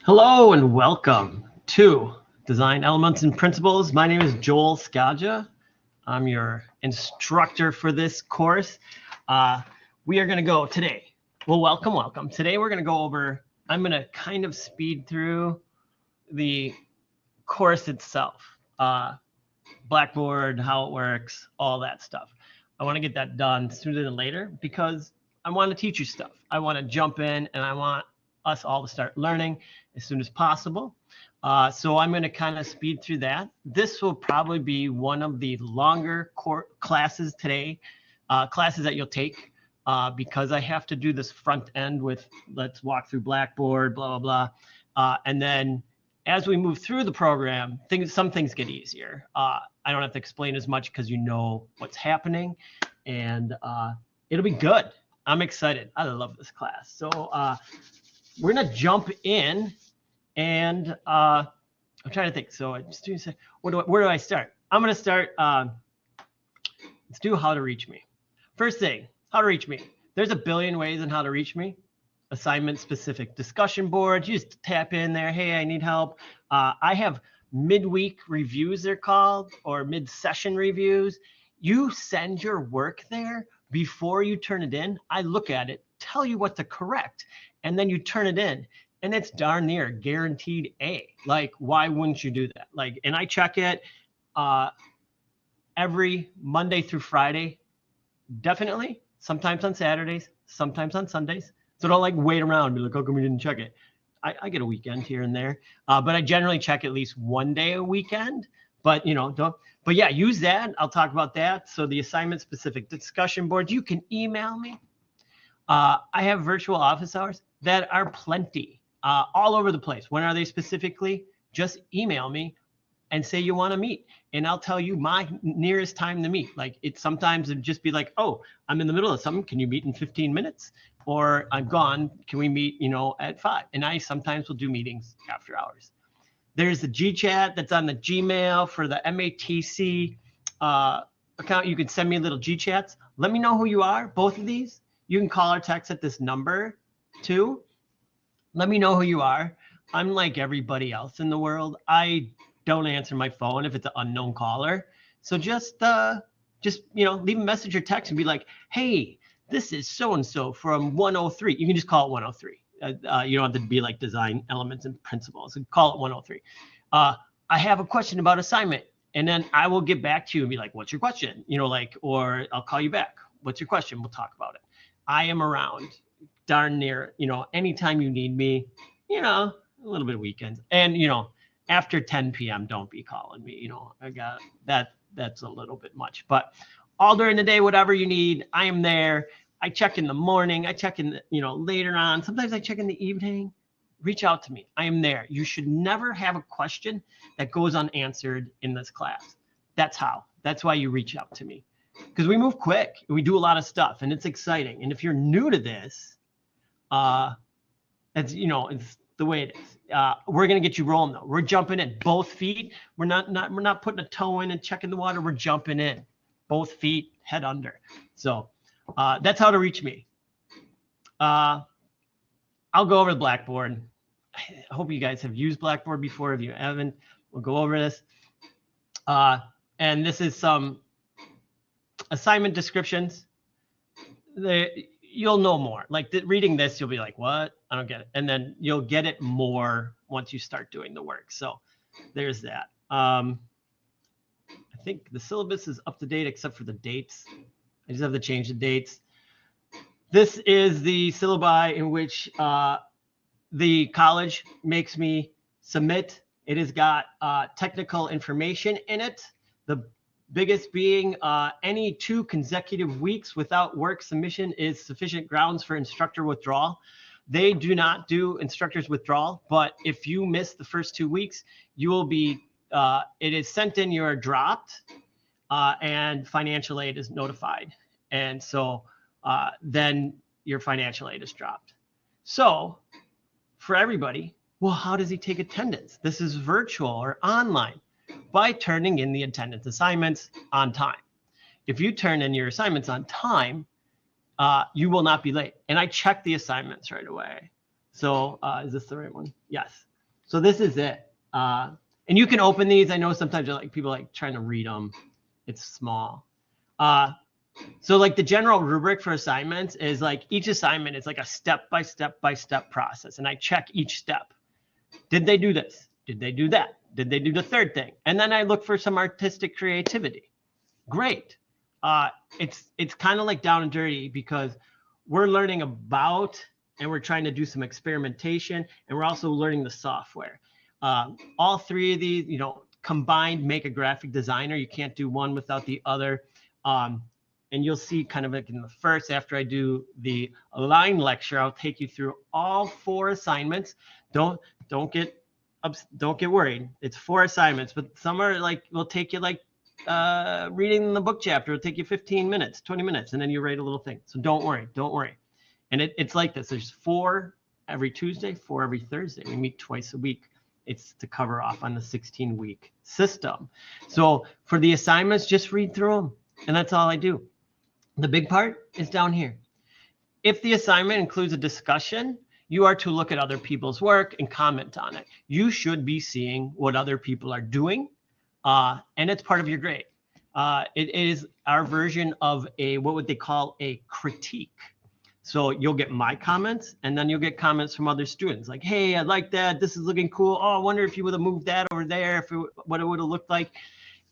Hello and welcome to Design Elements and Principles. My name is Joel Skaja. I'm your instructor for this course. We are going to go today. Well, welcome. Today we're going to go over, I'm going to kind of speed through the course itself. Blackboard, how it works, all that stuff. I want to get that done sooner than later because I want to teach you stuff. I want to jump in and I want us all to start learning as soon as possible. So I'm going to kind of speed through that. This will probably be one of the longer classes today, classes that you'll take because I have to do this front end with let's walk through Blackboard, blah, blah, blah. And then as we move through the program, some things get easier. I don't have to explain as much because you know what's happening, and it'll be good. I'm excited. I love this class. So we're gonna jump in, and I'm trying to think. So just where do I start? I'm gonna start. Let's do how to reach me. First thing, how to reach me. There's a billion ways on how to reach me. Assignment specific discussion boards. You just tap in there. Hey, I need help. I have midweek reviews, they're called, or mid-session reviews. You send your work there before you turn it in. I look at it, tell you what to correct, and then you turn it in, and it's darn near guaranteed A. Like, why wouldn't you do that? Like, and I check it every Monday through Friday, definitely. Sometimes on Saturdays, sometimes on Sundays. So don't like wait around and be like, how come you didn't check it? I get a weekend here and there, but I generally check at least one day a weekend. But But yeah, use that. I'll talk about that. So the assignment specific discussion board, you can email me. I have virtual office hours that are plenty all over the place. When are they specifically? Just email me and say you want to meet, and I'll tell you my nearest time to meet. Like sometimes it'd just be like, oh, I'm in the middle of something. Can you meet in 15 minutes? Or I'm gone. Can we meet, at 5? And I sometimes will do meetings after hours. There's the GChat that's on the Gmail for the MATC account. You can send me little GChats. Let me know who you are. Both of these. You can call or text at this number too. Let me know who you are. I'm like everybody else in the world. I don't answer my phone if it's an unknown caller. So just leave a message or text and be like, hey, this is so-and-so from 103. You can just call it 103. You don't have to be like Design Elements and Principles. Call it 103. I have a question about assignment. And then I will get back to you and be like, what's your question? Or I'll call you back. What's your question? We'll talk about it. I am around darn near, anytime you need me, a little bit of weekends. And, after 10 p.m., don't be calling me. I got that. That's a little bit much. But all during the day, whatever you need, I am there. I check in the morning. I check in, later on. Sometimes I check in the evening. Reach out to me. I am there. You should never have a question that goes unanswered in this class. That's why you reach out to me. Because we move quick. We do a lot of stuff, and it's exciting. And if you're new to this, it's the way it is. We're gonna get you rolling though. We're jumping in both feet. We're not putting a toe in and checking the water. We're jumping in, both feet, head under. So that's how to reach me. I'll go over the Blackboard. I hope you guys have used Blackboard before. If you haven't, we'll go over this. And this is some assignment descriptions. You'll know more. Like reading this, you'll be like, what? I don't get it. And then you'll get it more once you start doing the work. So there's that. I think the syllabus is up to date except for the dates. I just have to change the dates. This is the syllabi in which the college makes me submit. It has got technical information in it. The biggest being any 2 consecutive weeks without work submission is sufficient grounds for instructor withdrawal. They do not do instructor's withdrawal, but if you miss the first 2 weeks, you will be, it is sent in, you're dropped, and financial aid is notified. And so then your financial aid is dropped. So for everybody, well, how does he take attendance? This is virtual or online. By turning in the attendance assignments on time. If you turn in your assignments on time, you will not be late. And I check the assignments right away. So is this the right one? Yes. So this is it. And you can open these. I know sometimes like people like trying to read them. It's small. So like the general rubric for assignments is like each assignment is like a step by step process. And I check each step. Did they do this? Did they do that? Did they do the third thing? And then I look for some artistic creativity. Great. It's kind of like down and dirty because we're learning about and we're trying to do some experimentation and we're also learning the software. All three of these, you know, combined make a graphic designer. You can't do one without the other. And you'll see kind of like in the first, after I do the Align lecture, I'll take you through all 4 assignments. Don't get worried. It's 4 assignments, but some are like, will take you like reading the book chapter. It'll take you 15 minutes, 20 minutes, and then you write a little thing. So don't worry. And it's like this. There's 4 every Tuesday, 4 every Thursday. We meet twice a week. It's to cover off on the 16-week system. So for the assignments, just read through them. And that's all I do. The big part is down here. If the assignment includes a discussion, you are to look at other people's work and comment on it. You should be seeing what other people are doing, and it's part of your grade. It is our version of what would they call a critique. So you'll get my comments, and then you'll get comments from other students like, hey, I like that. This is looking cool. Oh, I wonder if you would have moved that over there, what it would have looked like.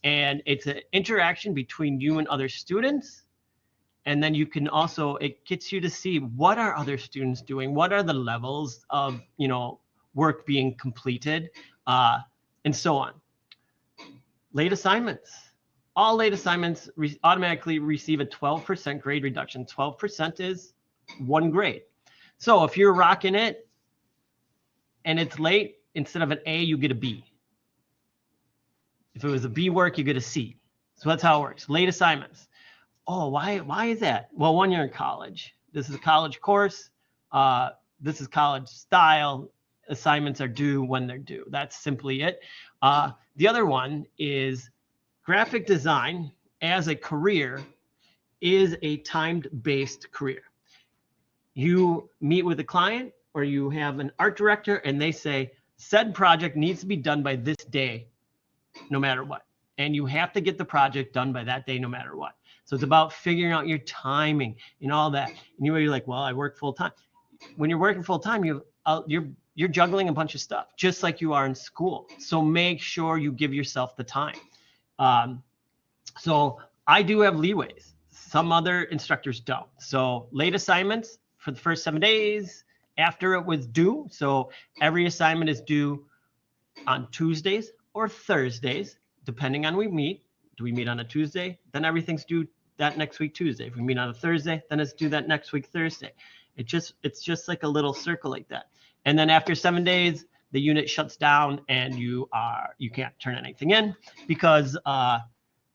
And it's an interaction between you and other students. And then you can also, it gets you to see what are other students doing? What are the levels of, you know, work being completed, and so on. Late assignments. All late assignments automatically receive a 12% grade reduction. 12% is 1 grade. So if you're rocking it and it's late, instead of an A, you get a B. If it was a B work, you get a C. So that's how it works. Late assignments. Oh, why is that? Well, one, you're in college. This is a college course. This is college style. Assignments are due when they're due. That's simply it. The other one is graphic design as a career is a timed-based career. You meet with a client or you have an art director and they say, said project needs to be done by this day, no matter what. And you have to get the project done by that day, no matter what. So it's about figuring out your timing and all that. And you're like, well, I work full time. When you're working full time, you're juggling a bunch of stuff, just like you are in school. So make sure you give yourself the time. So I do have leeways. Some other instructors don't. So late assignments for the first 7 days after it was due. So every assignment is due on Tuesdays or Thursdays, depending on we meet. Do we meet on a Tuesday? Then everything's due that next week Tuesday. If we meet on a Thursday, then it's due that next week Thursday. It's just like a little circle like that. And then after 7 days, the unit shuts down and you can't turn anything in because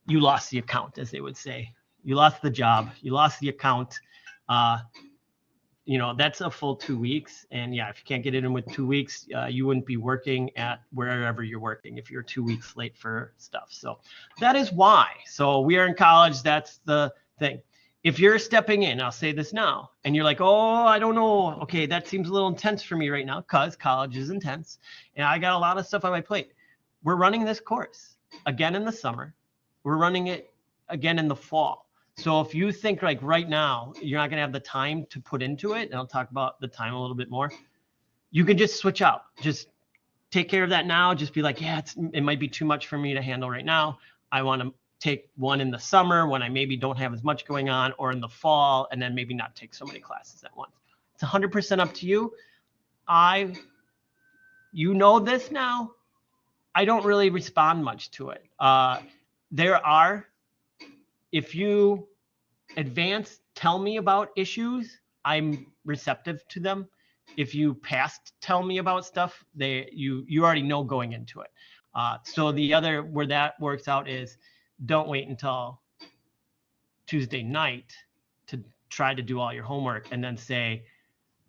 you lost the account, as they would say. You lost the job, you lost the account. You know, that's a full 2 weeks. And yeah, if you can't get it in with 2 weeks, you wouldn't be working at wherever you're working if you're 2 weeks late for stuff. So that is why. So we are in college. That's the thing. If you're stepping in, I'll say this now, and you're like, oh, I don't know. Okay, that seems a little intense for me right now because college is intense. And I got a lot of stuff on my plate. We're running this course again in the summer. We're running it again in the fall. So if you think like right now, you're not going to have the time to put into it, and I'll talk about the time a little bit more, you can just switch out. Just take care of that now. Just be like, yeah, it might be too much for me to handle right now. I want to take one in the summer when I maybe don't have as much going on, or in the fall, and then maybe not take so many classes at once. It's 100% up to you. You know this now. I don't really respond much to it. If you advance, tell me about issues, I'm receptive to them. If you past tell me about stuff, you already know going into it. So the other where that works out is don't wait until Tuesday night to try to do all your homework and then say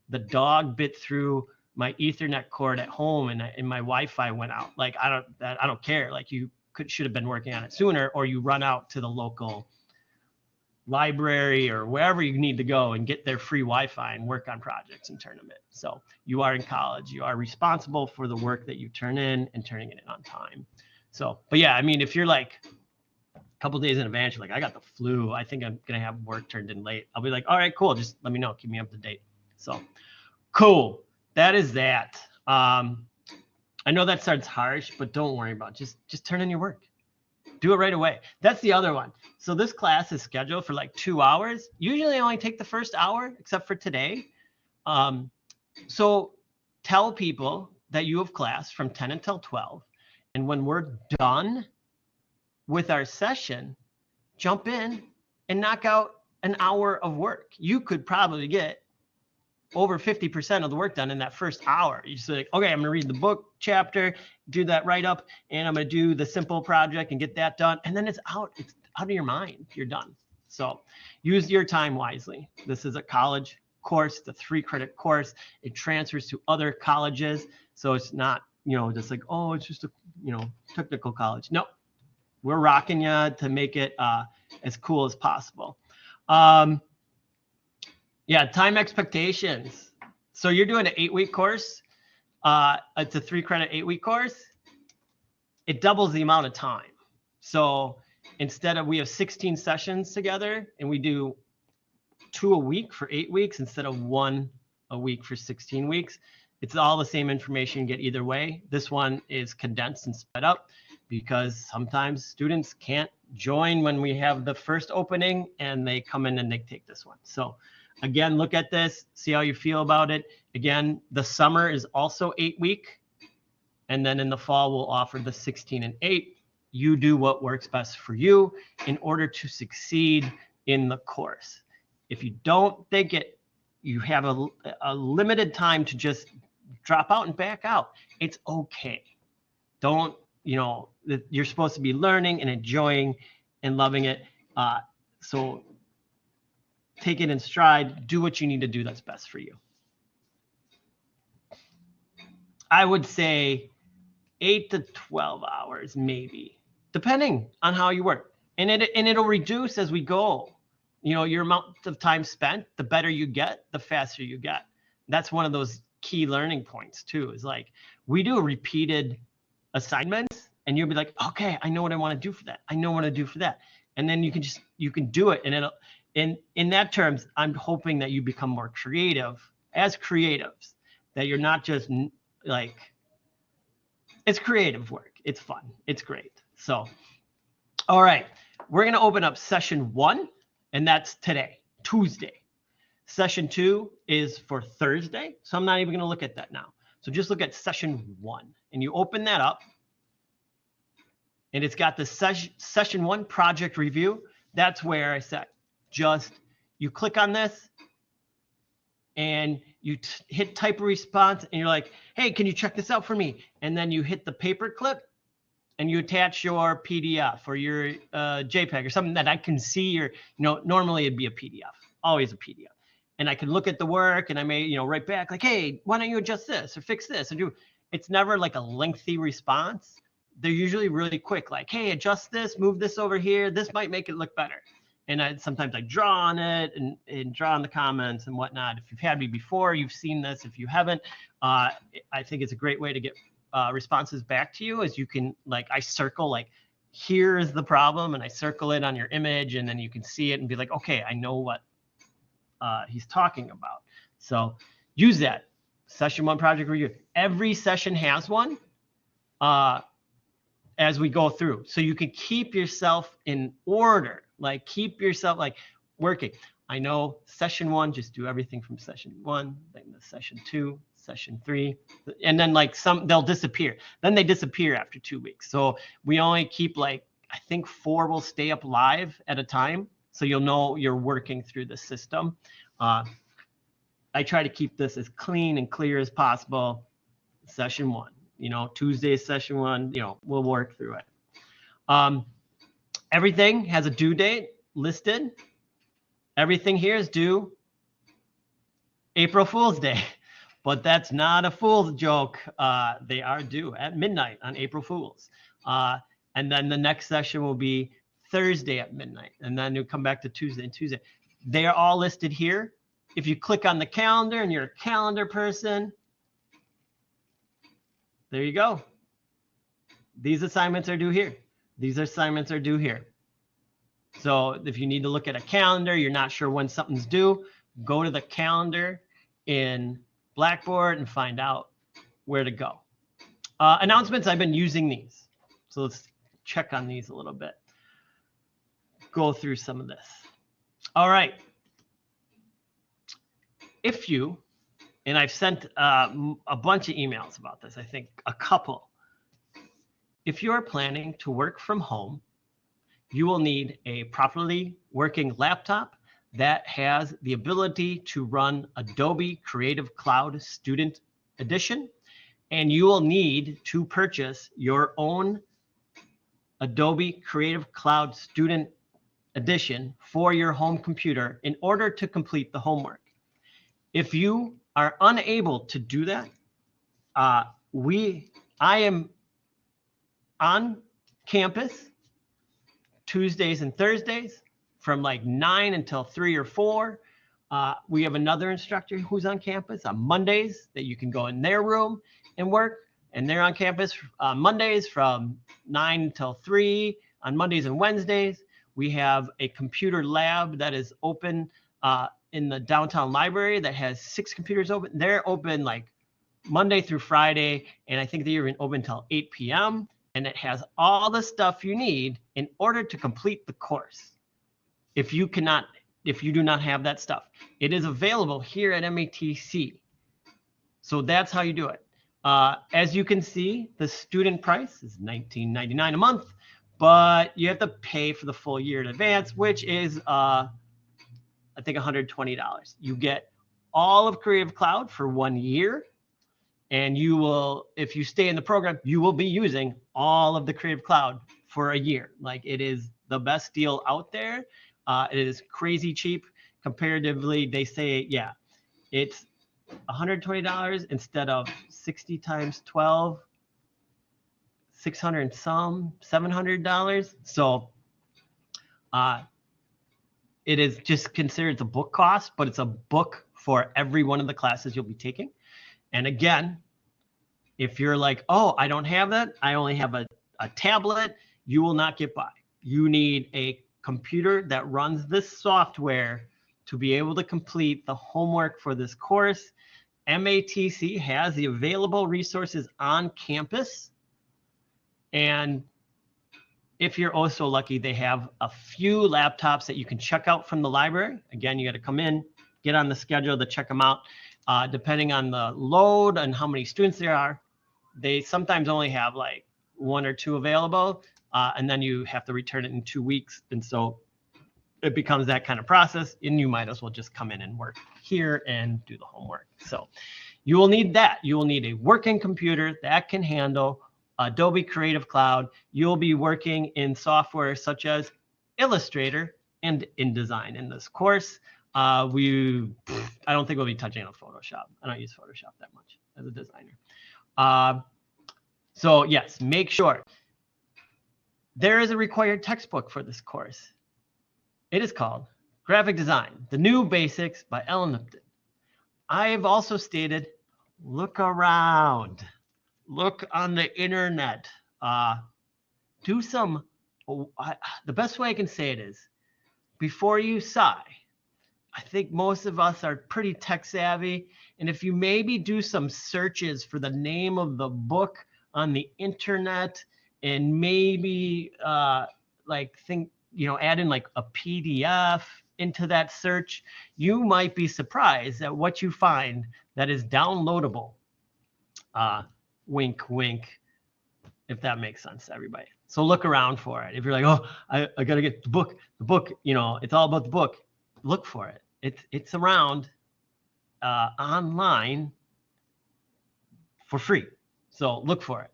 the dog bit through my Ethernet cord at home and my Wi-Fi went out. Like I don't care. Like you should have been working on it sooner, or you run out to the local library or wherever you need to go and get their free Wi-Fi and work on projects and turn them in. So you are in college. You are responsible for the work that you turn in and turning it in on time. So, but yeah, I mean, if you're like a couple days in advance, you're like, I got the flu, I think I'm going to have work turned in late. I'll be like, all right, cool. Just let me know. Keep me up to date. So cool. That is that. I know that starts harsh, but don't worry about it. Just turn in your work. Do it right away. That's the other one. So this class is scheduled for like 2 hours. Usually I only take the first hour, except for today. So tell people that you have class from 10 until 12. And when we're done with our session, jump in and knock out an hour of work. You could probably get over 50% of the work done in that first hour. You just like, okay, I'm gonna read the book chapter, do that write up, and I'm gonna do the simple project and get that done. And then it's out of your mind. You're done. So use your time wisely. This is a college course, the 3-credit course. It transfers to other colleges. So it's not, just like, oh, it's just a, technical college. No, we're rocking you to make it as cool as possible. Yeah, time expectations. So you're doing an 8-week course. It's a 3-credit 8-week course. It doubles the amount of time. So instead of, we have 16 sessions together and we do 2 a week for 8 weeks instead of 1 a week for 16 weeks. It's all the same information you get either way. This one is condensed and sped up because sometimes students can't join when we have the first opening and they come in and they take this one. So again, look at this, see how you feel about it. Again, the summer is also 8-week. And then in the fall, we'll offer the 16 and 8. You do what works best for you in order to succeed in the course. If you don't think it, you have a limited time to just drop out and back out. It's okay. Don't, you're supposed to be learning and enjoying and loving it. So take it in stride, do what you need to do that's best for you. I would say 8 to 12 hours, maybe, depending on how you work. And it'll reduce as we go. Your amount of time spent, the better you get, the faster you get. That's one of those key learning points too, is like, we do repeated assignments and you'll be like, okay, I know what I want to do for that. I know what to do for that. And then you can do it. And it'll, in that terms, I'm hoping that you become more creative as creatives, that you're not just like, it's creative work. It's fun. It's great. So, all right, we're going to open up session 1, and that's today, Tuesday. Session 2 is for Thursday. So I'm not even going to look at that now. So just look at session 1 and you open that up and it's got the session 1 project review. That's where I said, you click on this and you hit type a response and you're like, hey, can you check this out for me? And then you hit the paper clip and you attach your PDF or your JPEG or something that I can see your, normally it'd be a PDF, always a PDF. And I can look at the work and I may, write back like, hey, why don't you adjust this or fix this? It's never like a lengthy response. They're usually really quick, like, hey, adjust this, move this over here. This might make it look better. And sometimes I draw on it and draw on the comments and whatnot. If you've had me before, you've seen this. If you haven't, I think it's a great way to get responses back to you, as you can, like, I circle, like, here is the problem, and I circle it on your image, and then you can see it and be like, okay, I know what he's talking about. So use that. Session 1 project review. Every session has one as we go through. So you can keep yourself in order, like keep yourself like working. I know session 1, just do everything from session 1, then the session 2, session 3, and then like they'll disappear. Then they disappear after 2 weeks. So we only keep like, I think 4 will stay up live at a time. So you'll know you're working through the system. I try to keep this as clean and clear as possible. Session 1, Tuesday is session 1, we'll work through it. Everything has a due date listed. Everything here is due April Fool's Day, but that's not a fool's joke. They are due at midnight on April Fool's. And then the next session will be Thursday at midnight, and then you'll come back to Tuesday and Tuesday. They are all listed here. If you click on the calendar and you're a calendar person, there you go. These assignments are due here. These assignments are due here. So if you need to look at a calendar, you're not sure when something's due, go to the calendar in Blackboard and find out where to go. Announcements, I've been using these. So let's check on these a little bit. Go through some of this. All right. If you, and I've sent a bunch of emails about this, I think a couple. If you're planning to work from home, you will need a properly working laptop that has the ability to run Adobe Creative Cloud Student Edition, and you will need to purchase your own Adobe Creative Cloud Student Edition for your home computer in order to complete the homework. If you are unable to do that, I am on campus Tuesdays and Thursdays from like 9 until 3 or 4. We have another instructor who's on campus on Mondays that you can go in their room and work. And they're on campus on Mondays from 9 until 3. On Mondays and Wednesdays, we have a computer lab that is open in the downtown library that has 6 computers open. They're open like Monday through Friday, and I think they're even open until 8 p.m. And it has all the stuff you need in order to complete the course. If you do not have that stuff, it is available here at MATC. So that's how you do it. As you can see, the student price is $19.99 a month, but you have to pay for the full year in advance, which is, I think, $120. You get all of Creative Cloud for 1 year. And you will, if you stay in the program, you will be using all of the Creative Cloud for a year. Like, it is the best deal out there. It is crazy cheap. Comparatively, they say, yeah, it's $120 instead of 60 times 12, 600 and some, $700. So it is just considered the book cost, but it's a book for every one of the classes you'll be taking. And again, if you're like, oh, I don't have that, I only have a tablet, you will not get by. You need a computer that runs this software to be able to complete the homework for this course. MATC has the available resources on campus. And if you're also lucky, they have a few laptops that you can check out from the library. Again, you got to come in, get on the schedule to check them out. Depending on the load and how many students there are, they sometimes only have like 1 or 2 available, and then you have to return it in 2 weeks. And so it becomes that kind of process, and you might as well just come in and work here and do the homework. So you will need that. You will need a working computer that can handle Adobe Creative Cloud. You'll be working in software such as Illustrator and InDesign in this course. I don't think we'll be touching on Photoshop. I don't use Photoshop that much as a designer. So yes, make sure. There is a required textbook for this course. It is called Graphic Design, The New Basics by Ellen Lipton. I have also stated, look around. Look on the internet. Do some, the best way I can say it is, before you sigh, I think most of us are pretty tech savvy. And if you maybe do some searches for the name of the book on the internet and maybe add in like a PDF into that search, you might be surprised at what you find that is downloadable. Wink, wink, if that makes sense to everybody. So look around for it. If you're like, oh, I got to get the book, it's all about the book. Look for it. It's around online for free. So look for it.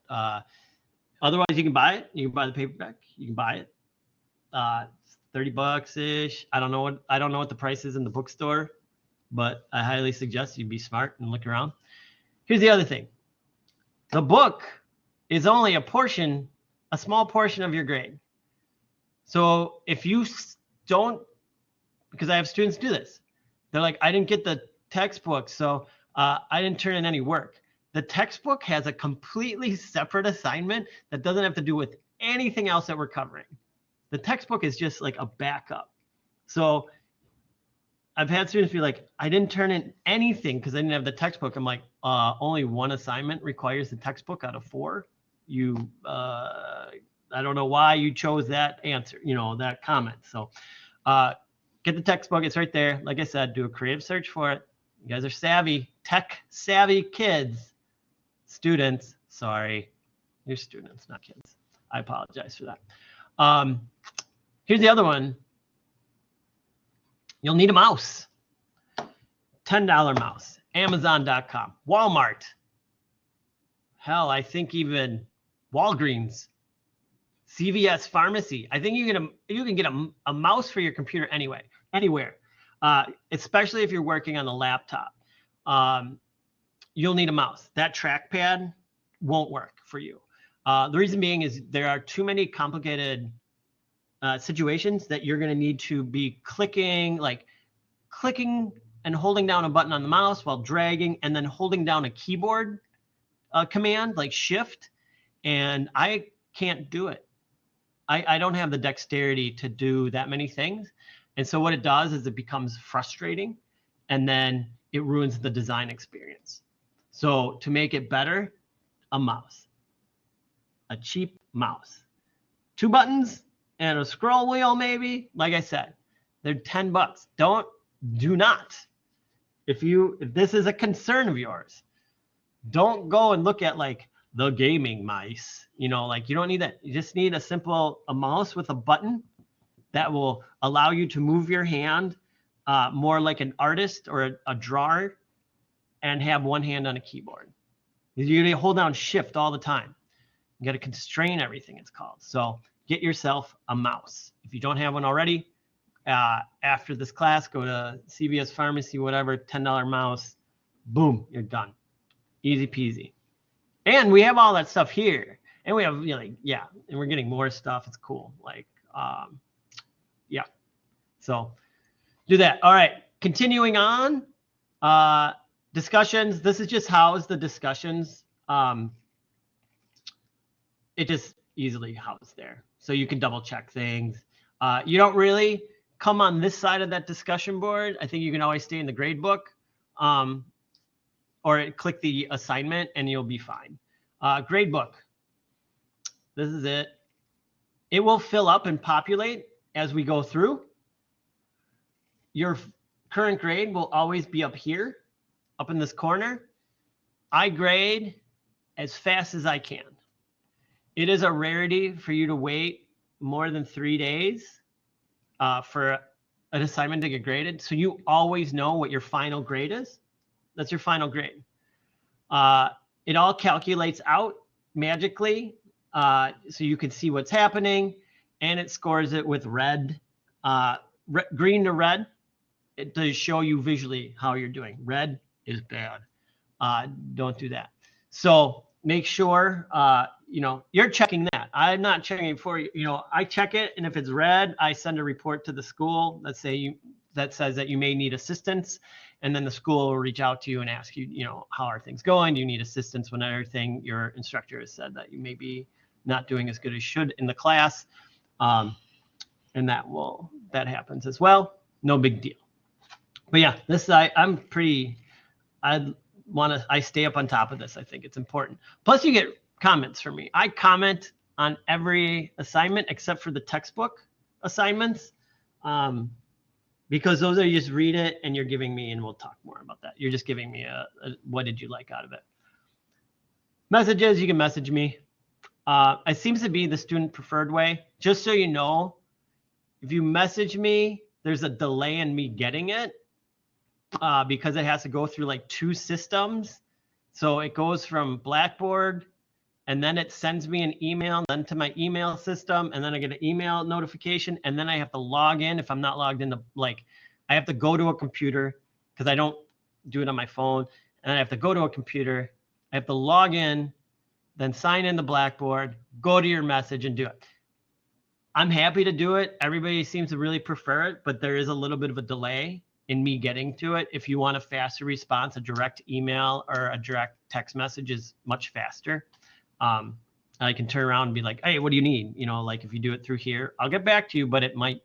Otherwise, you can buy it. You can buy the paperback. You can buy it. $30-ish. I don't know what the price is in the bookstore, but I highly suggest you be smart and look around. Here's the other thing. The book is only a small portion of your grade. So if you don't, because I have students do this, they're like, I didn't get the textbook, so I didn't turn in any work. The textbook has a completely separate assignment that doesn't have to do with anything else that we're covering. The textbook is just like a backup. So I've had students be like, I didn't turn in anything because I didn't have the textbook. I'm like, only one assignment requires the textbook out of 4. You, I don't know why you chose that answer, that comment. So get the textbook. It's right there. Like I said, do a creative search for it. You guys are savvy, tech savvy kids, students. Sorry, you're students, not kids. I apologize for that. Here's the other one. You'll need a mouse. $10 mouse. Amazon.com. Walmart. Hell, I think even Walgreens. CVS Pharmacy. I think you can get a mouse for your computer anywhere. Especially if you're working on a laptop. You'll need a mouse. That trackpad won't work for you. The reason being is there are too many complicated situations that you're going to need to be clicking and holding down a button on the mouse while dragging and then holding down a keyboard command like shift. And I can't do it. I don't have the dexterity to do that many things. And so what it does is it becomes frustrating and then it ruins the design experience. So to make it better, a mouse, a cheap mouse, 2 buttons and a scroll wheel, maybe. Like I said, they're $10. Do not. If this is a concern of yours, don't go and look at like the gaming mice. You don't need that. You just need a mouse with a button that will allow you to move your hand more like an artist or a drawer and have one hand on a keyboard. You're going to hold down shift all the time. You got to constrain everything, it's called. So get yourself a mouse. If you don't have one already, after this class, go to CVS Pharmacy, whatever, $10 mouse. Boom, you're done. Easy peasy. And we have all that stuff here. And we have, and we're getting more stuff. It's cool. So do that. All right. Continuing on. Discussions. This is just housed the discussions. It just easily housed there. So you can double check things. You don't really come on this side of that discussion board. I think you can always stay in the grade book or click the assignment and you'll be fine. Grade book. This is it. It will fill up and populate as we go through. Your current grade will always be up here, up in this corner. I grade as fast as I can. It is a rarity for you to wait more than 3 days for an assignment to get graded. So you always know what your final grade is. That's your final grade. It all calculates out magically so you can see what's happening, and it scores it with red, green to red. It does show you visually how you're doing. Red is bad. Don't do that. So make sure you're checking that. I'm not checking it for you. I check it, and if it's red, I send a report to the school that says that you may need assistance, and then the school will reach out to you and ask you, how are things going? Do you need assistance when everything your instructor has said that you may be not doing as good as should in the class, and that happens as well. No big deal. But yeah, this I stay up on top of this. I think it's important. Plus, you get comments from me. I comment on every assignment except for the textbook assignments, because those are, you just read it and you're giving me, and we'll talk more about that. You're just giving me a what did you like out of it. Messages, you can message me. It seems to be the student preferred way. Just so you know, if you message me, there's a delay in me getting it. Because it has to go through like 2 systems. So it goes from Blackboard, and then it sends me an email, then to my email system, and then I get an email notification, and then I have to log in. If I'm not logged in, I have to go to a computer because I don't do it on my phone, and I have to go to a computer. I have to log in, then sign in the Blackboard, go to your message and do it. I'm happy to do it. Everybody seems to really prefer it, but there is a little bit of a delay in me getting to it. If you want a faster response, a direct email or a direct text message is much faster. I can turn around and be like, hey, what do you need? You know, like if you do it through here, I'll get back to you, but it might,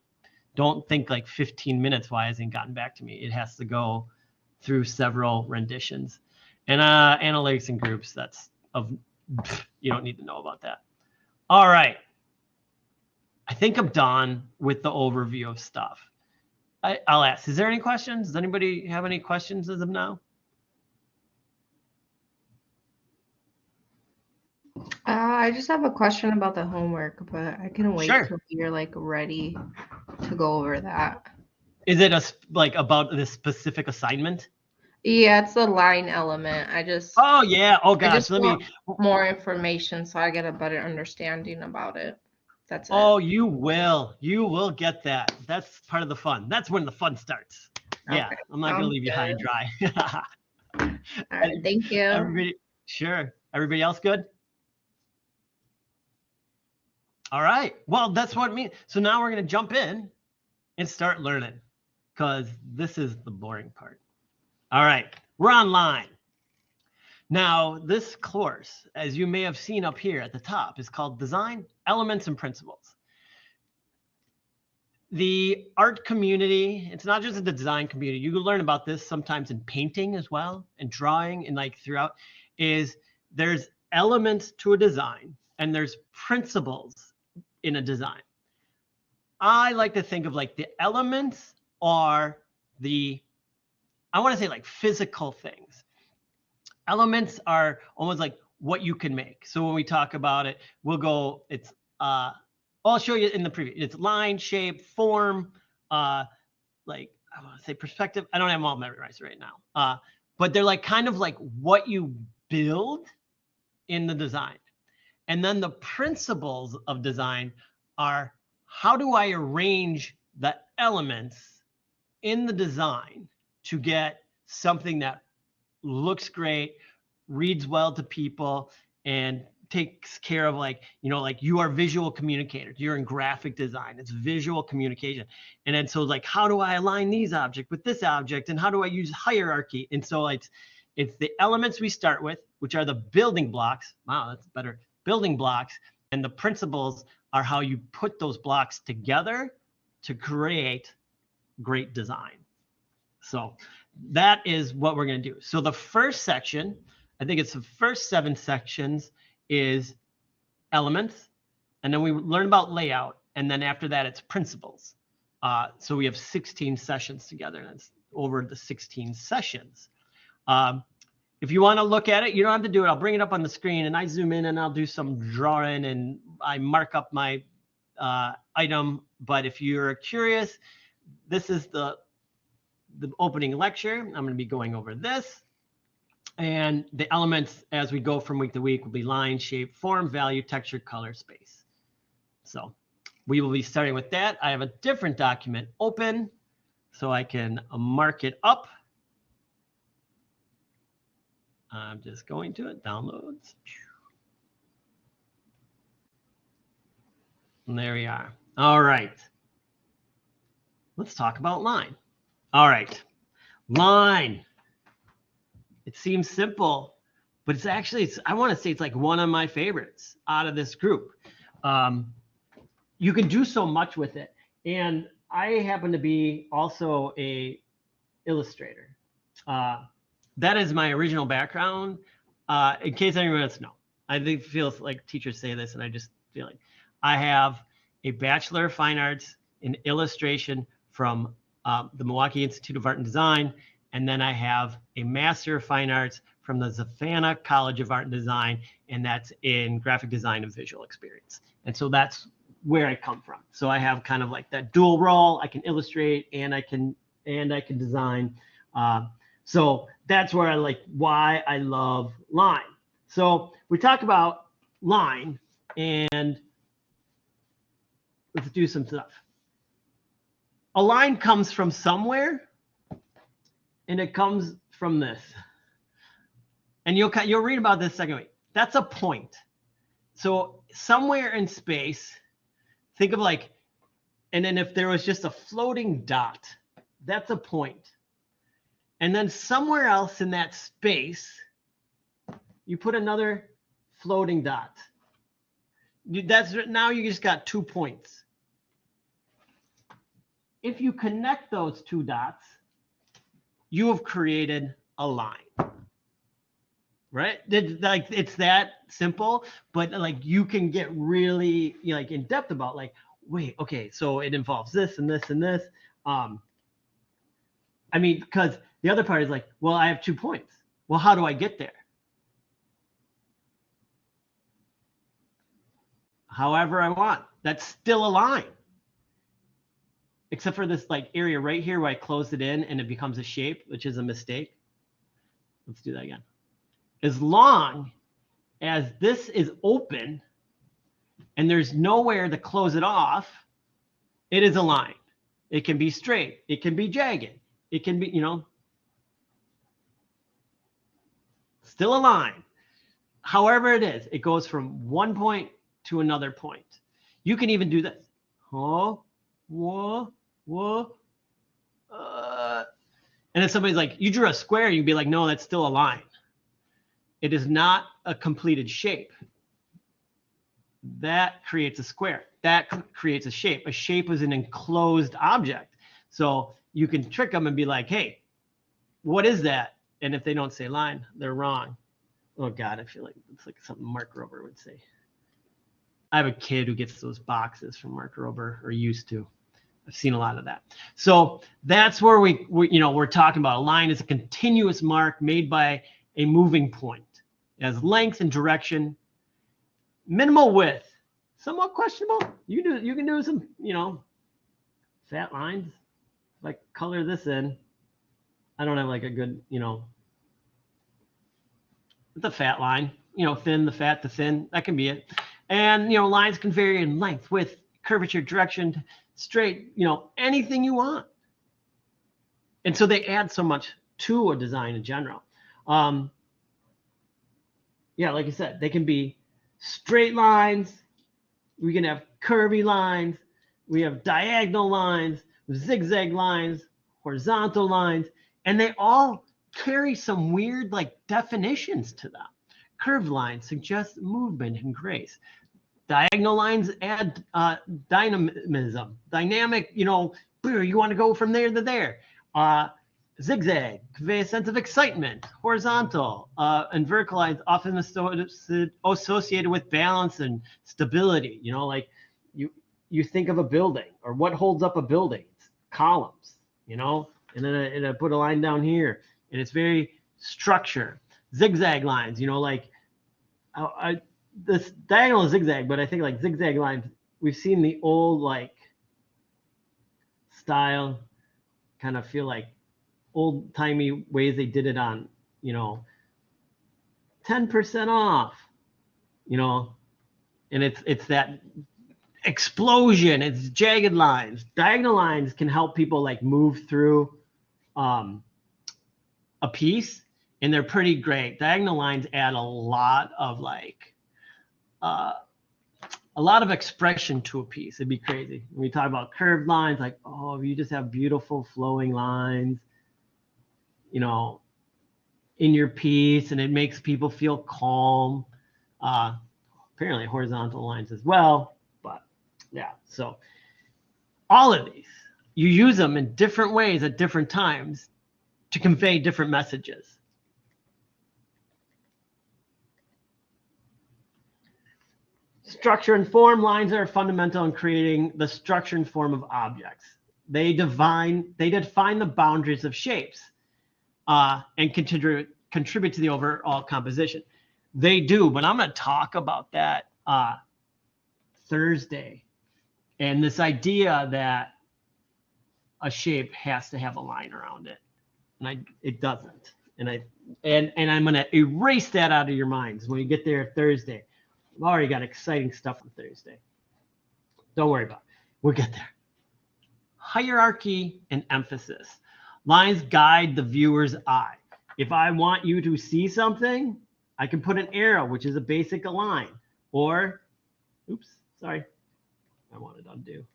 don't think like 15 minutes, why hasn't gotten back to me? It has to go through several renditions. And analytics and groups, that's of, you don't need to know about that. All right. I think I'm done with the overview of stuff. I'll ask, is there any questions? Does anybody have any questions as of now? I just have a question about the homework, but I can wait Sure. till you're like ready to go over that. Is it like about this specific assignment? Yeah, it's the line element. I just Oh yeah. Oh I gosh. just want more information so I get a better understanding about it. That's it. Oh, you will. You will get that. That's part of the fun. That's when the fun starts. Yeah, Okay, I'm not gonna sounds leave you high and good. dry. All right, thank you. Everybody, sure. Everybody else good? All right. Well, that's what it means. So now we're gonna jump in and start learning, because this is the boring part. All right, we're online. Now, this course, as you may have seen up here at the top, is called Design Elements and Principles. The art community, it's not just the design community. You can learn about this sometimes in painting as well, and drawing, and like throughout, is there's elements to a design and there's principles in a design. I like to think of like the elements are the, I want to say like physical things. Elements are almost like what you can make. So when we talk about it, we'll go, it's, I'll show you in the preview. It's line, shape, form, like I want to say perspective. I don't have them all memorized right now. But they're like kind of like what you build in the design. And then the principles of design are, how do I arrange the elements in the design to get something that looks great, reads well to people, and takes care of like, you know, like you are visual communicators. You're in graphic design. It's visual communication. And then so like, how do I align these objects with this object? And how do I use hierarchy? And so it's the elements we start with, which are the building blocks. Wow, that's better. Building blocks. And the principles are how you put those blocks together to create great design. So that is what we're going to do. So the first section, I think it's the first 7 sections, is elements. And then we learn about layout. And then after that, it's principles. So we have 16 sessions together. And it's over the 16 sessions. If you want to look at it, you don't have to do it. I'll bring it up on the screen and I zoom in and I'll do some drawing and I mark up my item. But if you're curious, this is the opening lecture. I'm going to be going over this. And the elements as we go from week to week will be line, shape, form, value, texture, color, space. So we will be starting with that. I have a different document open so I can mark it up. I'm just going to it, downloads. And there we are. All right. Let's talk about line. All right. Line. It seems simple, but it's actually, I want to say it's like one of my favorites out of this group. You can do so much with it. And I happen to be also a illustrator. That is my original background. In case anyone else knows, I think feels like teachers say this, and I just feel like I have a Bachelor of Fine Arts in illustration from the Milwaukee Institute of Art and Design, and then I have a Master of Fine Arts from the Zafana College of Art and Design, and that's in graphic design and visual experience. And so that's where I come from. So I have kind of like that dual role. I can illustrate and I can design. So that's where I like why I love line. So we talk about line, and let's do some stuff. A line comes from somewhere, and it comes from this. And you'll read about this second week. That's a point. So somewhere in space, think of like, and then if there was just a floating dot, that's a point. And then somewhere else in that space, you put another floating dot. That's now you just got 2 points. If you connect those 2 dots, you have created a line. Right? Like it's that simple, but like you can get really like in depth about like, wait, okay, so it involves this and this and this. I mean, because the other part is like, well, I have 2 points. Well, how do I get there? However I want. That's still a line. Except for this like area right here where I closed it in and it becomes a shape, which is a mistake. Let's do that again. As long as this is open and there's nowhere to close it off, it is a line. It can be straight. It can be jagged. It can be, still a line. However it is, it goes from one point to another point. You can even do this. Oh, whoa, whoa. And if somebody's like, you drew a square, you'd be like, no, that's still a line. It is not a completed shape. That creates a square. That creates a shape. A shape is an enclosed object. So you can trick them and be like, hey, what is that? And if they don't say line, they're wrong. Oh God, I feel like it's like something Mark Rober would say. I have a kid who gets those boxes from Mark Rober, or used to. I've seen a lot of that. So that's where we're talking about a line is a continuous mark made by a moving point. It has length and direction, minimal width, somewhat questionable. You can do some, fat lines. Like color this in. I don't have like a good, it's a fat line, thin, the fat, the thin, that can be it. And, lines can vary in length, width, curvature, direction, straight, anything you want. And so they add so much to a design in general. Yeah, like I said, they can be straight lines. We can have curvy lines. We have diagonal lines, zigzag lines, horizontal lines, and they all carry some weird like definitions to them. Curved lines suggest movement and grace. Diagonal lines add dynamism, dynamic, you want to go from there to there. Zigzag, convey a sense of excitement. Horizontal and vertical lines often associated with balance and stability. Like you think of a building, or what holds up a building? It's columns, and then I put a line down here, and it's very structure. Zigzag lines, like this diagonal is zigzag, but I think like zigzag lines, we've seen the old like style, kind of feel like old-timey ways they did it on, 10% off, and it's that explosion. It's jagged lines. Diagonal lines can help people like move through a piece, and they're pretty great. Diagonal lines add a lot of like a lot of expression to a piece. It'd be crazy. When we talk about curved lines, like, oh, you just have beautiful flowing lines, in your piece, and it makes people feel calm. Apparently horizontal lines as well, but yeah. So all of these, you use them in different ways at different times to convey different messages. Structure and form. Lines are fundamental in creating the structure and form of objects. They define the boundaries of shapes and contribute to the overall composition. They do, but I'm going to talk about that Thursday. And this idea that a shape has to have a line around it, and it doesn't. And I'm going to erase that out of your minds when you get there Thursday. I've already got exciting stuff on Thursday. Don't worry about it. We'll get there. Hierarchy and emphasis. Lines guide the viewer's eye. If I want you to see something, I can put an arrow, which is a basic line. Or, oops, sorry. I want to undo.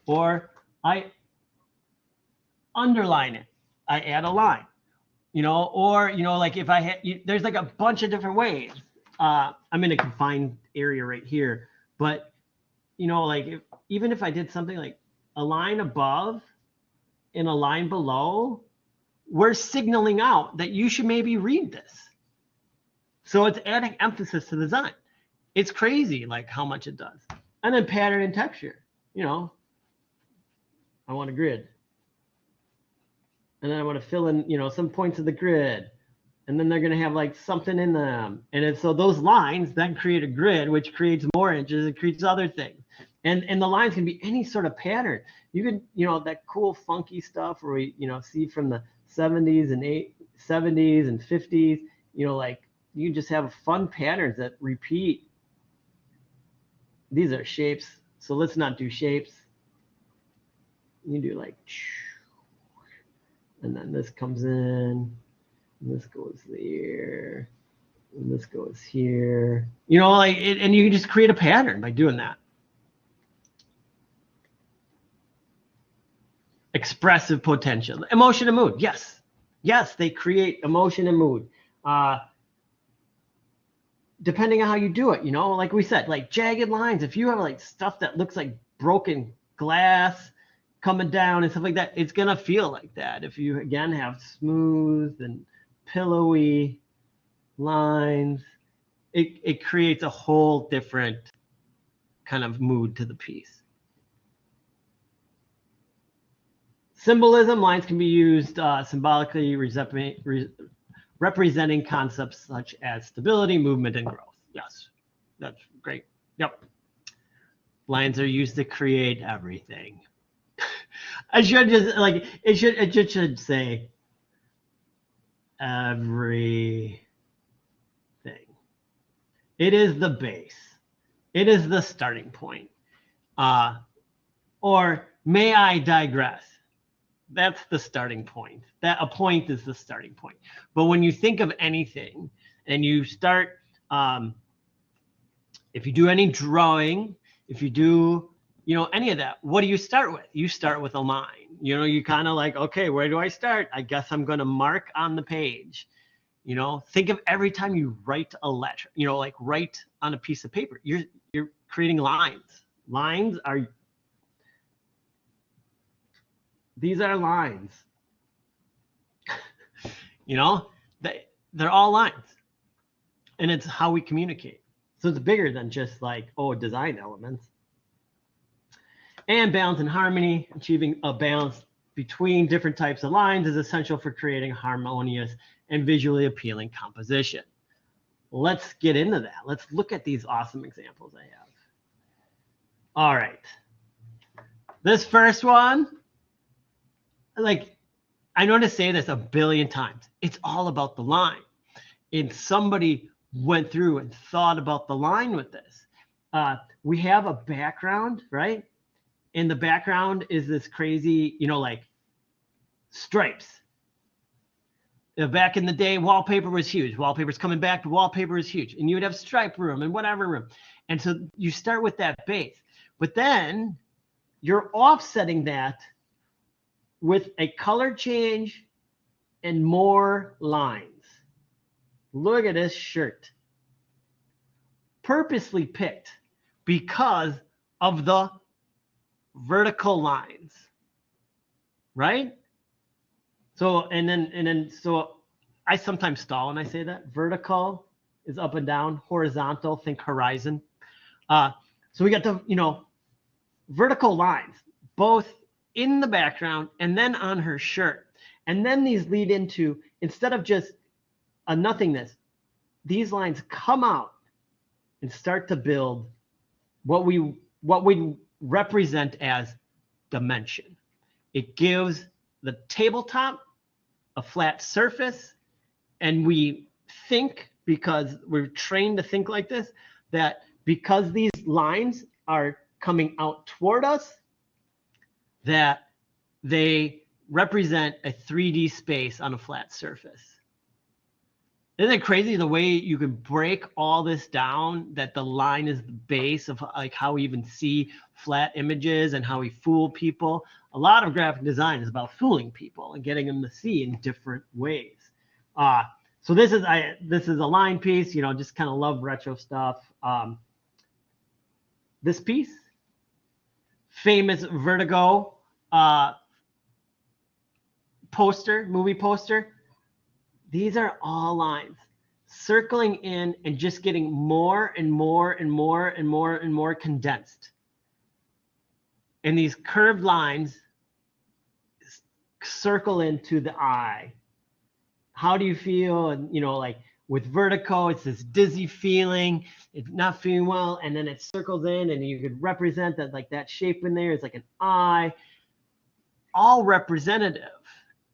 Or I underline it. I add a line, or, like if I had, there's like a bunch of different ways. I'm in a confined area right here, but, like even if I did something like a line above and a line below, we're signaling out that you should maybe read this. So it's adding emphasis to the design. It's crazy like how much it does. And then pattern and texture, I want a grid. And then I want to fill in, some points of the grid. And then they're going to have like something in them. And so those lines then create a grid, which creates more inches. It creates other things. And the lines can be any sort of pattern. You could, that cool funky stuff where we, see from the 70s and 70s and 50s, like you just have fun patterns that repeat. These are shapes. So let's not do shapes. You do like, and then this comes in, and this goes there, and this goes here. Like and you can just create a pattern by doing that. Expressive potential, emotion and mood. Yes, they create emotion and mood. Depending on how you do it, like we said, like jagged lines. If you have like stuff that looks like broken glass coming down and stuff like that, it's gonna feel like that. If you again have smooth and pillowy lines, it creates a whole different kind of mood to the piece. Symbolism, lines can be used symbolically representing concepts such as stability, movement, and growth. Yes, that's great. Yep. Lines are used to create everything. I should just like it should say everything. It is the base. It is the starting point. Or may I digress? That's the starting point. That a point is the starting point. But when you think of anything and you start, if you do any drawing, if you do, any of that, what do you start with? You start with a line. You kind of like, okay, where do I start? I guess I'm going to mark on the page. Think of every time you write a letter, like write on a piece of paper. You're creating lines. Lines are. These are lines. They're all lines. And it's how we communicate. So it's bigger than just like, design elements. And balance and harmony, achieving a balance between different types of lines is essential for creating harmonious and visually appealing composition. Let's get into that. Let's look at these awesome examples I have. All right. This first one, like, I know to say this a billion times. It's all about the line. And somebody went through and thought about the line with this. We have a background, right? And the background is this crazy, like stripes. Back in the day, wallpaper was huge. Wallpaper's coming back, but wallpaper is huge. And you would have stripe room and whatever room. And so you start with that base. But then you're offsetting that with a color change and more lines. Look at this shirt. Purposely picked because of the vertical lines, right? So, so I sometimes stall when I say that. Vertical is up and down, horizontal, think horizon. So we got the, vertical lines, both in the background and then on her shirt. And then these lead into, instead of just a nothingness, these lines come out and start to build what we represent as dimension. It gives the tabletop a flat surface, and we think, because we're trained to think like this, that because these lines are coming out toward us, that they represent a 3D space on a flat surface. Isn't it crazy the way you can break all this down, that the line is the base of like how we even see flat images and how we fool people? A lot of graphic design is about fooling people and getting them to see in different ways. So this is a line piece, just kind of love retro stuff. This piece, famous Vertigo movie poster. These are all lines circling in and just getting more and more and more and more and more condensed. And these curved lines circle into the eye. How do you feel? And like with Vertigo, it's this dizzy feeling. It's not feeling well, and then it circles in, and you could represent that, like that shape in there is like an eye, all representative,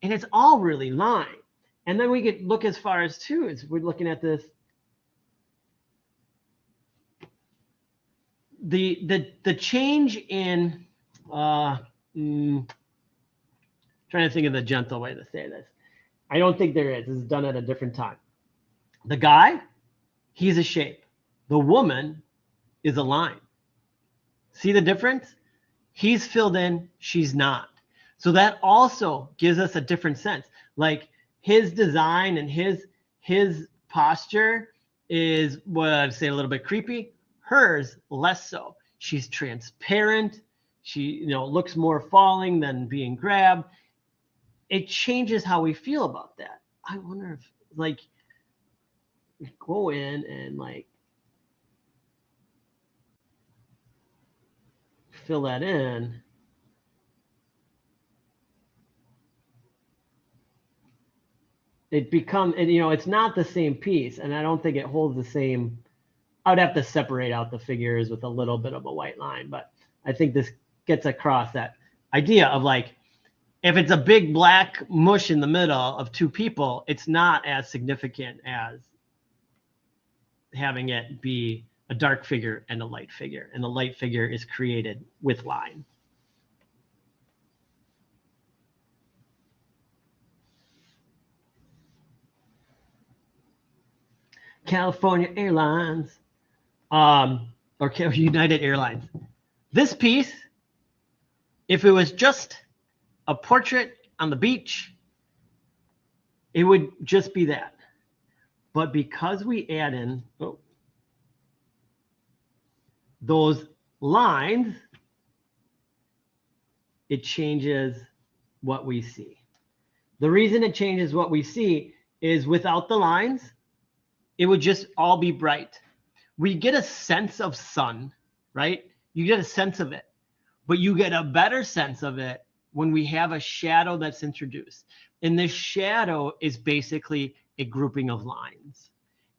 and it's all really line. And then we could look as far as too, is we're looking at this. The change in trying to think of the gentle way to say this. I don't think there is. This is done at a different time. The guy, he's a shape. The woman is a line. See the difference? He's filled in, she's not. So that also gives us a different sense. Like his design and his posture is what I'd say a little bit creepy. Hers less so. She's transparent. She looks more falling than being grabbed. It changes how we feel about that. I wonder if like go in and like fill that in. It becomes, and it's not the same piece, and I don't think it holds the same. I would have to separate out the figures with a little bit of a white line, but I think this gets across that idea of like, if it's a big black mush in the middle of two people, it's not as significant as having it be a dark figure and a light figure, and the light figure is created with line. California Airlines, or United Airlines. This piece, if it was just a portrait on the beach, it would just be that. But because we add in those lines, it changes what we see. The reason it changes what we see is without the lines, it would just all be bright. We get a sense of sun, right? You get a sense of it, but you get a better sense of it when we have a shadow that's introduced. And this shadow is basically a grouping of lines.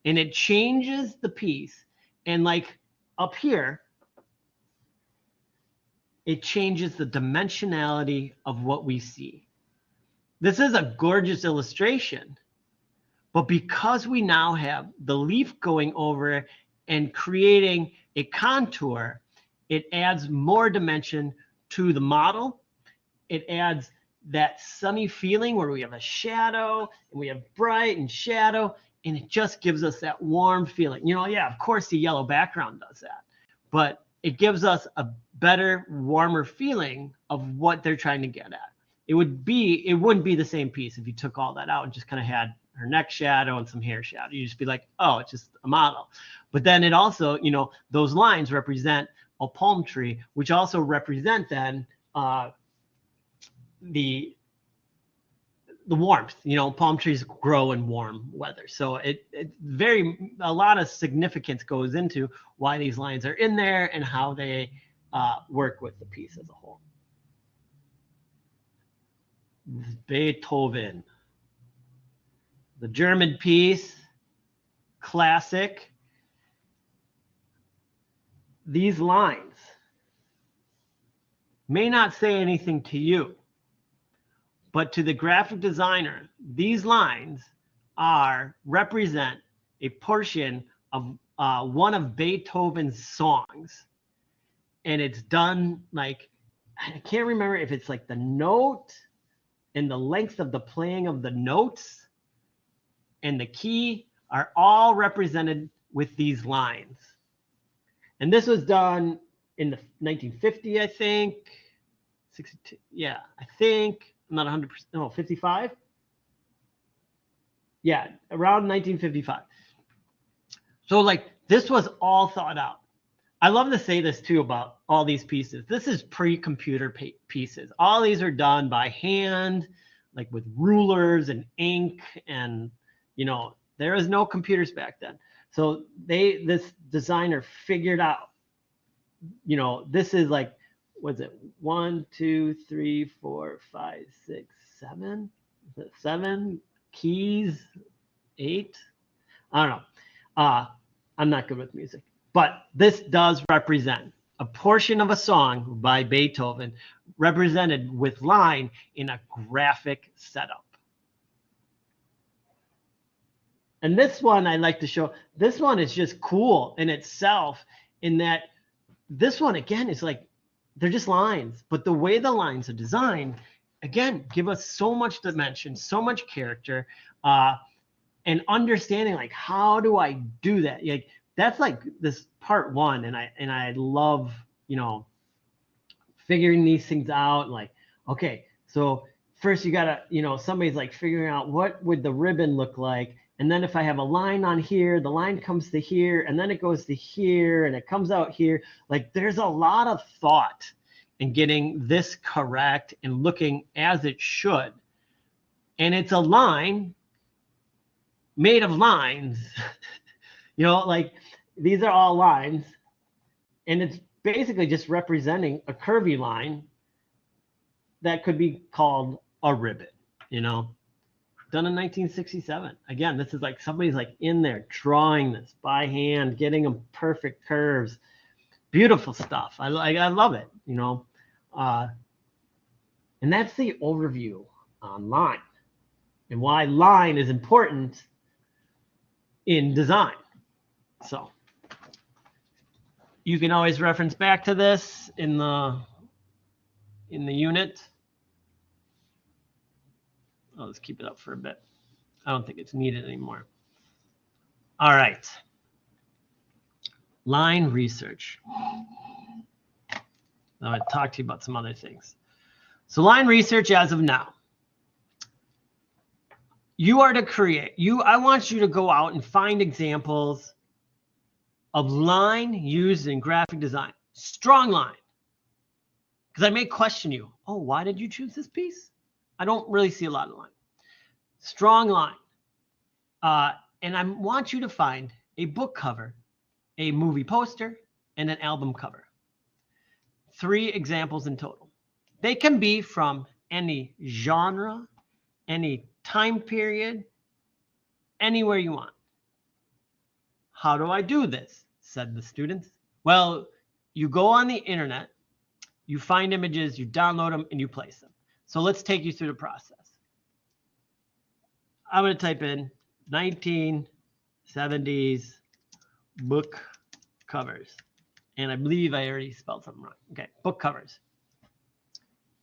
And it changes the piece. And like up here, it changes the dimensionality of what we see. This is a gorgeous illustration. But because we now have the leaf going over and creating a contour, it adds more dimension to the model. It adds that sunny feeling where we have a shadow and we have bright and shadow, and it just gives us that warm feeling. Of course the yellow background does that, but it gives us a better, warmer feeling of what they're trying to get at. It wouldn't be the same piece if you took all that out and just kind of had her neck shadow and some hair shadow. You just be like, oh, it's just a model. But then it also, those lines represent a palm tree, which also represent then the warmth. Palm trees grow in warm weather. So a lot of significance goes into why these lines are in there and how they work with the piece as a whole. Beethoven. The German piece, classic. These lines may not say anything to you, but to the graphic designer, these lines represent a portion of one of Beethoven's songs. And it's done like, I can't remember if it's like the note and the length of the playing of the notes and the key, are all represented with these lines. And this was done in the 1950, I think. 62, yeah, I think. I'm not 100%. No, 55. Yeah, around 1955. So like this was all thought out. I love to say this too about all these pieces. This is pre-computer pieces. All these are done by hand, like with rulers and ink, and there was no computers back then. So this designer figured out, this is like, what's it? 1, 2, 3, 4, 5, 6, 7. Is it 7 keys? 8? I don't know. I'm not good with music, but this does represent a portion of a song by Beethoven represented with line in a graphic setup. And this one I like to show. This one is just cool in itself, in that this one, again, is like, they're just lines, but the way the lines are designed, again, give us so much dimension, so much character, and understanding, like, how do I do that? Like, that's like this part one, and I love, figuring these things out. Like, okay, so first you gotta, somebody's like figuring out what would the ribbon look like, and then if I have a line on here, the line comes to here, and then it goes to here, and it comes out here. Like, there's a lot of thought in getting this correct and looking as it should. And it's a line made of lines. Like, these are all lines, and it's basically just representing a curvy line that could be called a ribbon, done in 1967. Again, this is like somebody's like in there drawing this by hand, getting them perfect curves. Beautiful stuff. I love it, and that's the overview on line and why line is important in design. So you can always reference back to this in the unit. I'll just keep it up for a bit. I don't think it's needed anymore. All right. Line research. Now I talk to you about some other things. So line research as of now. You are to create. I want you to go out and find examples of line used in graphic design. Strong line. Because I may question you. Oh, why did you choose this piece? I don't really see a lot of line. Strong line. And I want you to find a book cover, a movie poster, and an album cover. 3 examples in total. They can be from any genre, any time period, anywhere you want. How do I do this? Said the students. Well, you go on the internet, you find images, you download them, and you place them. So let's take you through the process. I'm going to type in 1970s book covers. And I believe I already spelled something wrong. Okay, book covers.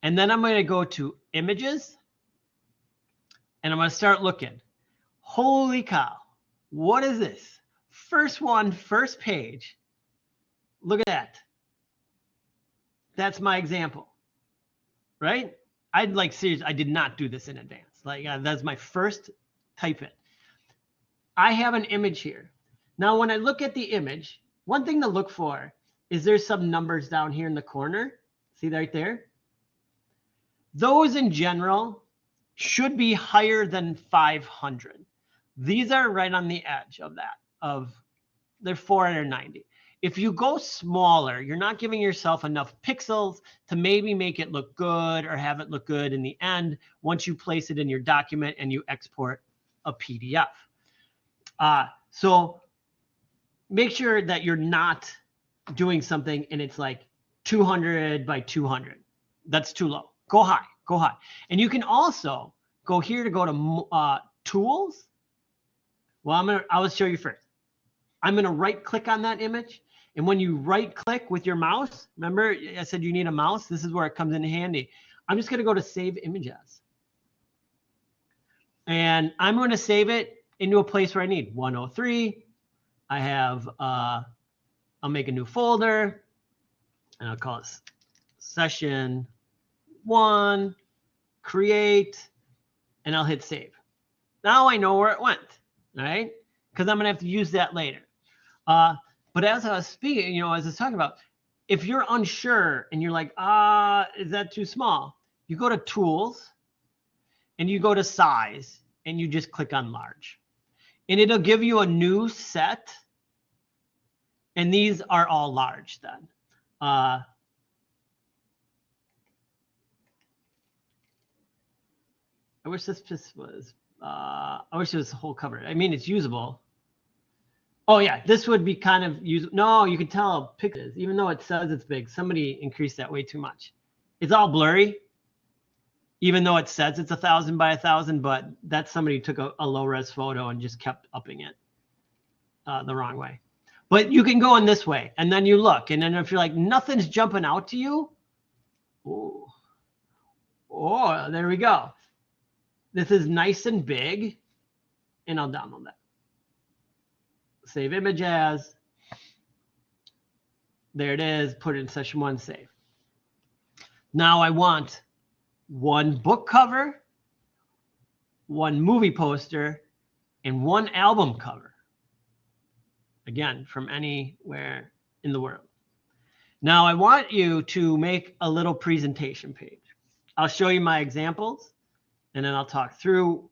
And then I'm going to go to images. And I'm going to start looking. Holy cow. What is this? First one, first page. Look at that. That's my example. Right? I'd like, seriously, I did not do this in advance. Like, that's my first type in. I have an image here. Now, when I look at the image, one thing to look for is there's some numbers down here in the corner. See right there? Those in general should be higher than 500. These are right on the edge of that, they're 490. If you go smaller, you're not giving yourself enough pixels to maybe make it look good or have it look good in the end once you place it in your document and you export a PDF. So make sure that you're not doing something and it's like 200 by 200. That's too low. Go high, go high. And you can also go here to go to tools. Well, I'll show you first. I'm going to right click on that image. And when you right click with your mouse, remember I said you need a mouse? This is where it comes in handy. I'm just going to go to save images. And I'm going to save it into a place where I need 103. I have, I'll make a new folder and I'll call it session 1, create, and I'll hit save. Now I know where it went, right? Because I'm gonna have to use that later. But as I was speaking, as I was talking about, if you're unsure and you're like, is that too small? You go to tools and you go to size and you just click on large. And it'll give you a new set. And these are all large then. I wish this was, I wish it was the whole cover. I mean, it's usable. Oh yeah, this would be kind of usable. No, you can tell how big it is. Even though it says it's big, somebody increased that way too much. It's all blurry, even though it says it's 1,000 by 1,000, but that's somebody who took a low res photo and just kept upping it the wrong way. But you can go in this way, and then you look, and then if you're like, nothing's jumping out to you, oh, there we go. This is nice and big, and I'll download that. Save image as. There it is. Put it in session 1, save. Now I want 1 book cover, 1 movie poster, and 1 album cover. Again, from anywhere in the world. Now I want you to make a little presentation page. I'll show you my examples, and then I'll talk through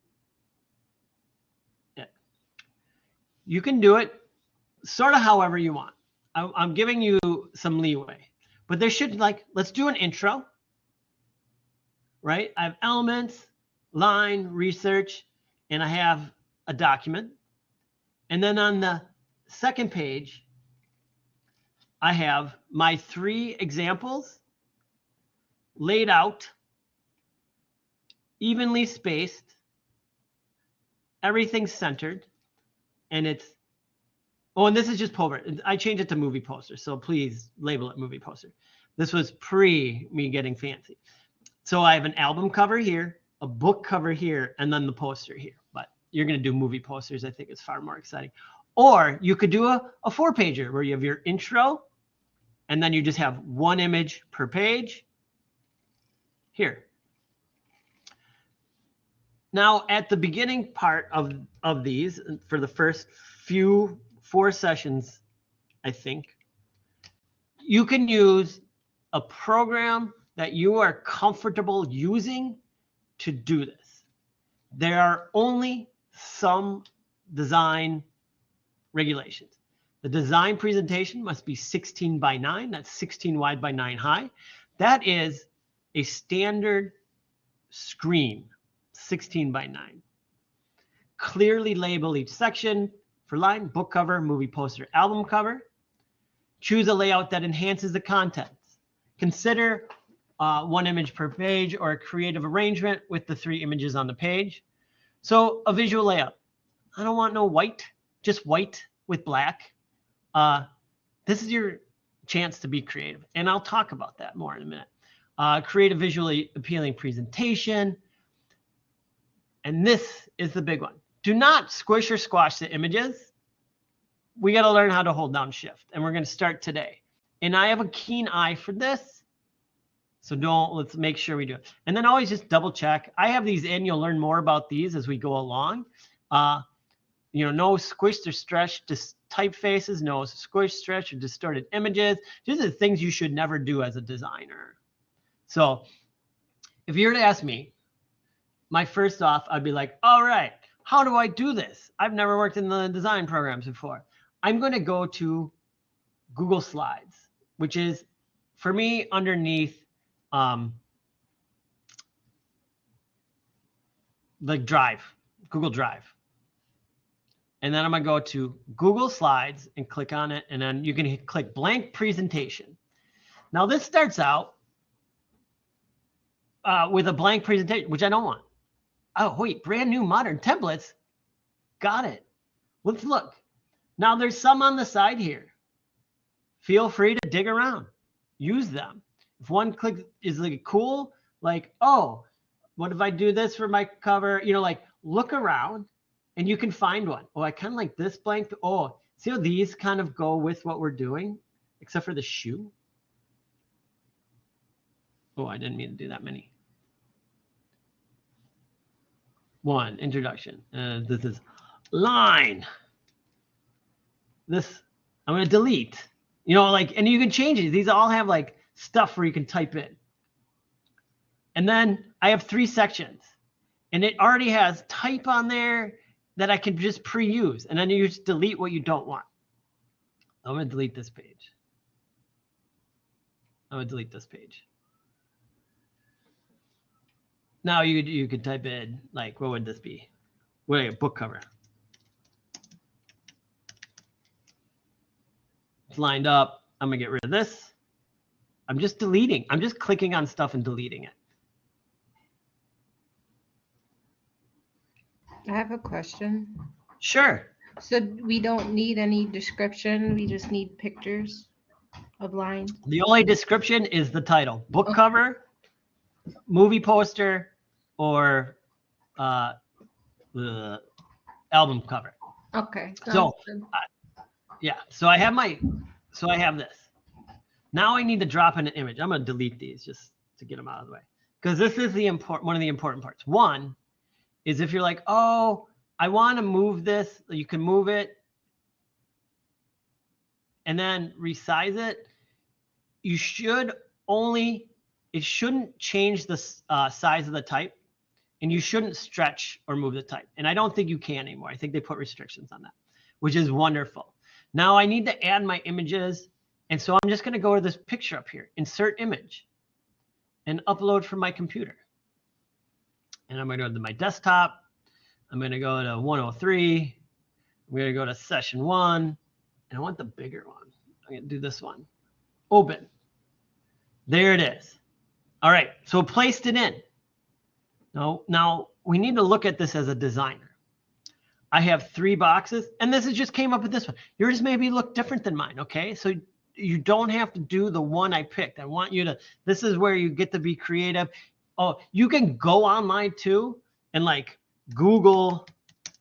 it. You can do it sort of however you want. I'm giving you some leeway, but there should, let's do an intro, right? I have elements, line, research, and I have a document. And then on the second page, I have my 3 examples laid out, evenly spaced, everything's centered, and it's, and this is just Pulver. I changed it to movie poster, so please label it movie poster. This was pre me getting fancy. So I have an album cover here, a book cover here, and then the poster here. But you're going to do movie posters. I think it's far more exciting. Or you could do a 4-pager where you have your intro, and then you just have 1 image per page here. Now, at the beginning part of these, for the first 4 sessions, I think, you can use a program that you are comfortable using to do this. There are only some design regulations. The design presentation must be 16 by 9. That's 16 wide by 9 high. That is a standard screen, 16 by 9. Clearly label each section for line, book cover, movie poster, album cover. Choose a layout that enhances the contents. Consider 1 image per page or a creative arrangement with the 3 images on the page. So a visual layout. I don't want no white, just white with black. This is your chance to be creative, and I'll talk about that more in a minute. Create a visually appealing presentation. And this is the big one. Do not squish or squash the images. We got to learn how to hold down shift, and we're going to start today. And I have a keen eye for this, so let's make sure we do it. And then always just double check. I have these in, you'll learn more about these as we go along. No squished or stretched typefaces, no squished, stretched, or distorted images. These are the things you should never do as a designer. So if you were to ask me, my first off, I'd be like, all right, how do I do this? I've never worked in the design programs before. I'm going to go to Google Slides, which is, for me, underneath the Drive, Google Drive. And then I'm going to go to Google Slides and click on it. And then you can click blank presentation. Now this starts out with a blank presentation, which I don't want. Oh, wait, brand new modern templates. Got it. Let's look. Now there's some on the side here. Feel free to dig around. Use them. If one click is like cool, like, oh, what if I do this for my cover? Look around And you can find one. Oh, I kind of like this blank. Oh, see how these kind of go with what we're doing, except for the shoe. Oh, I didn't mean to do that many. 1, introduction. This is line. This, I'm going to delete. You know, like, and you can change it. These all have like stuff where you can type in. And then I have 3 sections. And it already has type on there that I can just pre-use. And then you just delete what you don't want. I'm going to delete this page. I'm going to delete this page. Now you could type in, like, what would this be? What a book cover. It's lined up. I'm going to get rid of this. I'm just deleting. I'm just clicking on stuff and deleting it. I have a question. Sure. So we don't need any description. We just need pictures of lines. The only description is the title. Book cover, movie poster, or the album cover. Okay. So yeah, so I have this. Now I need to drop in an image. I'm going to delete these just to get them out of the way, because this is one of the important parts. One is if you're like, oh, I want to move this, you can move it and then resize it. You should it shouldn't change the size of the type, and you shouldn't stretch or move the type. And I don't think you can anymore. I think they put restrictions on that, which is wonderful. Now I need to add my images. And so I'm just going to go to this picture up here, insert image, and upload from my computer. And I'm going to go to my desktop. I'm going to go to 103. I'm going to go to session 1. And I want the bigger one. I'm going to do this one. Open. There it is. All right. So it placed it in. Now we need to look at this as a designer. I have 3 boxes, and this just came up with this one. Yours maybe look different than mine, okay? So you don't have to do the one I picked. I want you to, this is where you get to be creative. Oh, you can go online too and like Google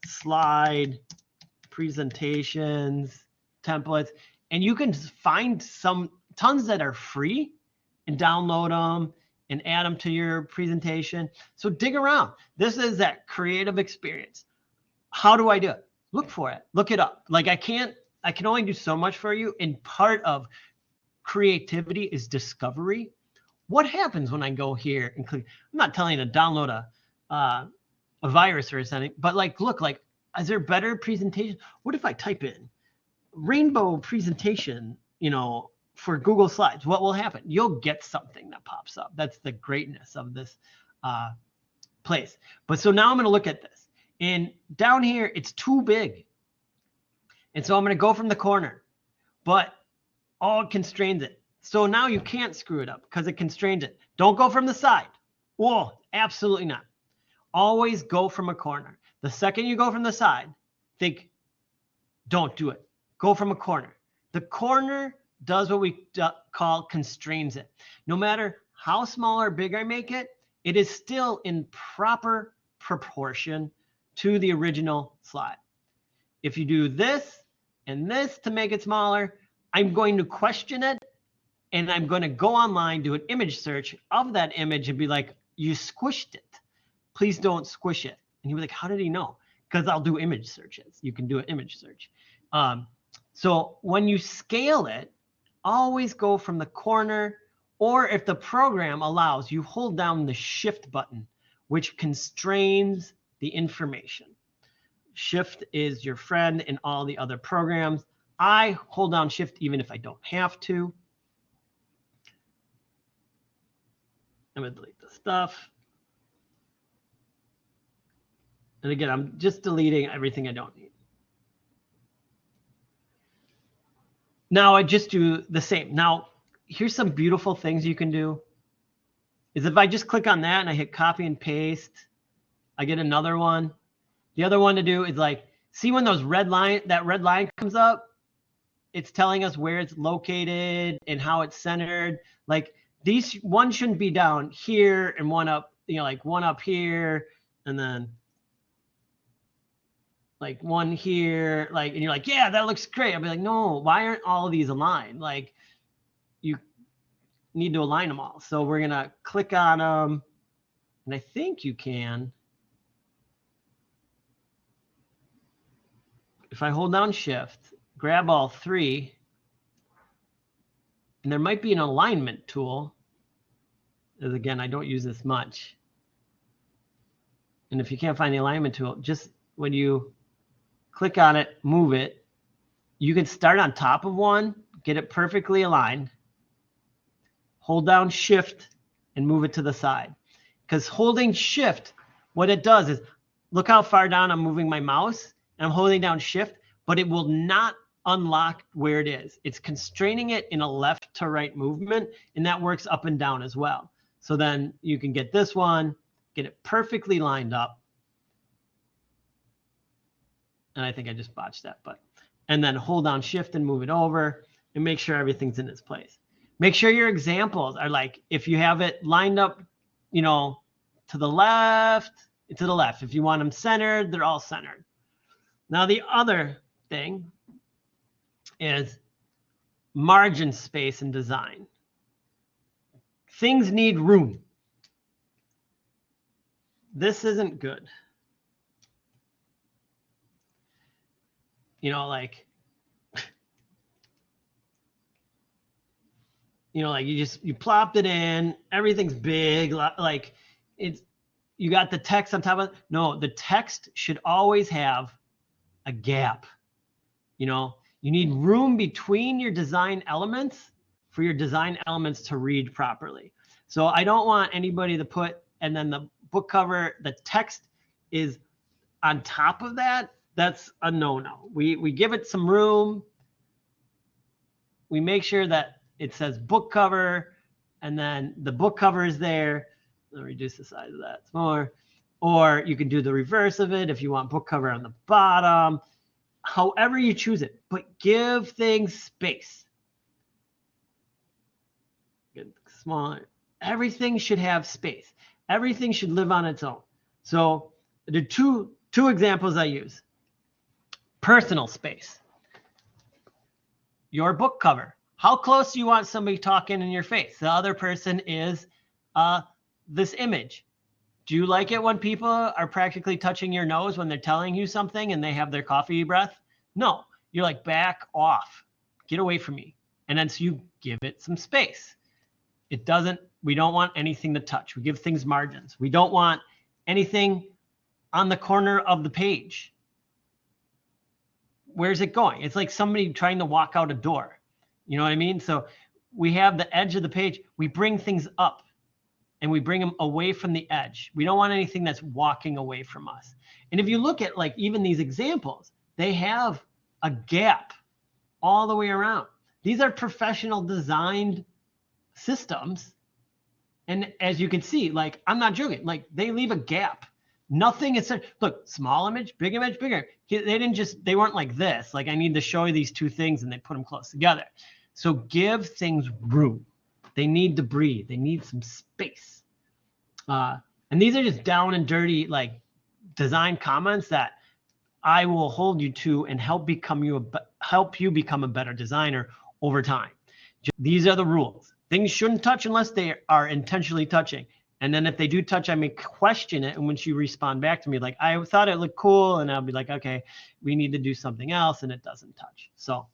slide presentations, templates, and you can find tons that are free and download them and add them to your presentation. So dig around. This is that creative experience. How do I do it? Look for it. Look it up. Like I can only do so much for you. And part of creativity is discovery. What happens when I go here and click? I'm not telling you to download a virus or something, but like, look, like, is there better presentation? What if I type in rainbow presentation, for Google Slides? What will happen? You'll get something that pops up. That's the greatness of this place. But so now I'm going to look at this. And down here, it's too big. And so I'm going to go from the corner, but all constrains it. So now you can't screw it up because it constrains it. Don't go from the side. Whoa, absolutely not. Always go from a corner. The second you go from the side, think, don't do it. Go from a corner. The corner does what we call constrains it. No matter how small or big I make it, it is still in proper proportion to the original slide. If you do this and this to make it smaller, I'm going to question it, and I'm going to go online, do an image search of that image and be like, you squished it. Please don't squish it. And he'll be like, how did he know? Because I'll do image searches. You can do an image search. So when you scale it, always go from the corner, or if the program allows, you hold down the shift button, which constrains the information. Shift is your friend in all the other programs. I hold down shift even if I don't have to. I'm going to delete the stuff. And again, I'm just deleting everything I don't need. Now I just do the same. Now, here's some beautiful things you can do. Is if I just click on that and I hit copy and paste, I get another one. The other one to do is like, see when that red line comes up, it's telling us where it's located and how it's centered. Like these, one shouldn't be down here and one up, like one up here, and then like one here, like, and you're like, yeah, that looks great. I'll be like, no, why aren't all of these aligned? Like, you need to align them all. So we're gonna click on them, and I think you can, if I hold down Shift, grab all three, and there might be an alignment tool. As again, I don't use this much. And if you can't find the alignment tool, just when you click on it, move it, you can start on top of one, get it perfectly aligned, hold down Shift, and move it to the side. Because holding Shift, what it does is, look how far down I'm moving my mouse, and I'm holding down Shift, but it will not unlock where it is. It's constraining it in a left to right movement, and that works up and down as well. So then you can get this one, get it perfectly lined up. And I think I just botched that, but, and then hold down Shift and move it over and make sure everything's in its place. Make sure your examples are like, if you have it lined up, you know, to the left. If you want them centered, they're all centered. Now the other thing is margin space in design. Things need room. This isn't good. You know, like, you know, like you plopped it in, everything's big, like it's, you got the text on top of it. No, the text should always have a gap. You know, you need room between your design elements for your design elements to read properly. So I don't want anybody to put, and then the book cover, the text is on top of that. That's a no-no. We give it some room. We make sure that it says book cover, and then the book cover is there. I'll reduce the size of that some more. Or you can do the reverse of it if you want book cover on the bottom. However you choose it, but give things space. Get smaller. Everything should have space. Everything should live on its own. So the two examples I use. Personal space. Your book cover. How close do you want somebody talking in your face? The other person is this image. Do you like it when people are practically touching your nose when they're telling you something and they have their coffee breath? No, you're like, back off, get away from me. And then so you give it some space. It doesn't, we don't want anything to touch. We give things margins. We don't want anything on the corner of the page. Where's it going? It's like somebody trying to walk out a door. You know what I mean? So we have the edge of the page. We bring things up and we bring them away from the edge. We don't want anything that's walking away from us. And if you look at like even these examples, they have a gap all the way around. These are professional designed systems. And as you can see, like, I'm not joking, like they leave a gap. Nothing is, look, small image, bigger. They weren't like this. Like, I need to show you these two things and they put them close together. So give things room. They need to breathe. They need some space. And these are just down and dirty, like design comments that I will hold you to and help you become a better designer over time. These are the rules. Things shouldn't touch unless they are intentionally touching. And then if they do touch, I may question it. And when you respond back to me, like, I thought it looked cool. And I'll be like, okay, we need to do something else. And it doesn't touch. So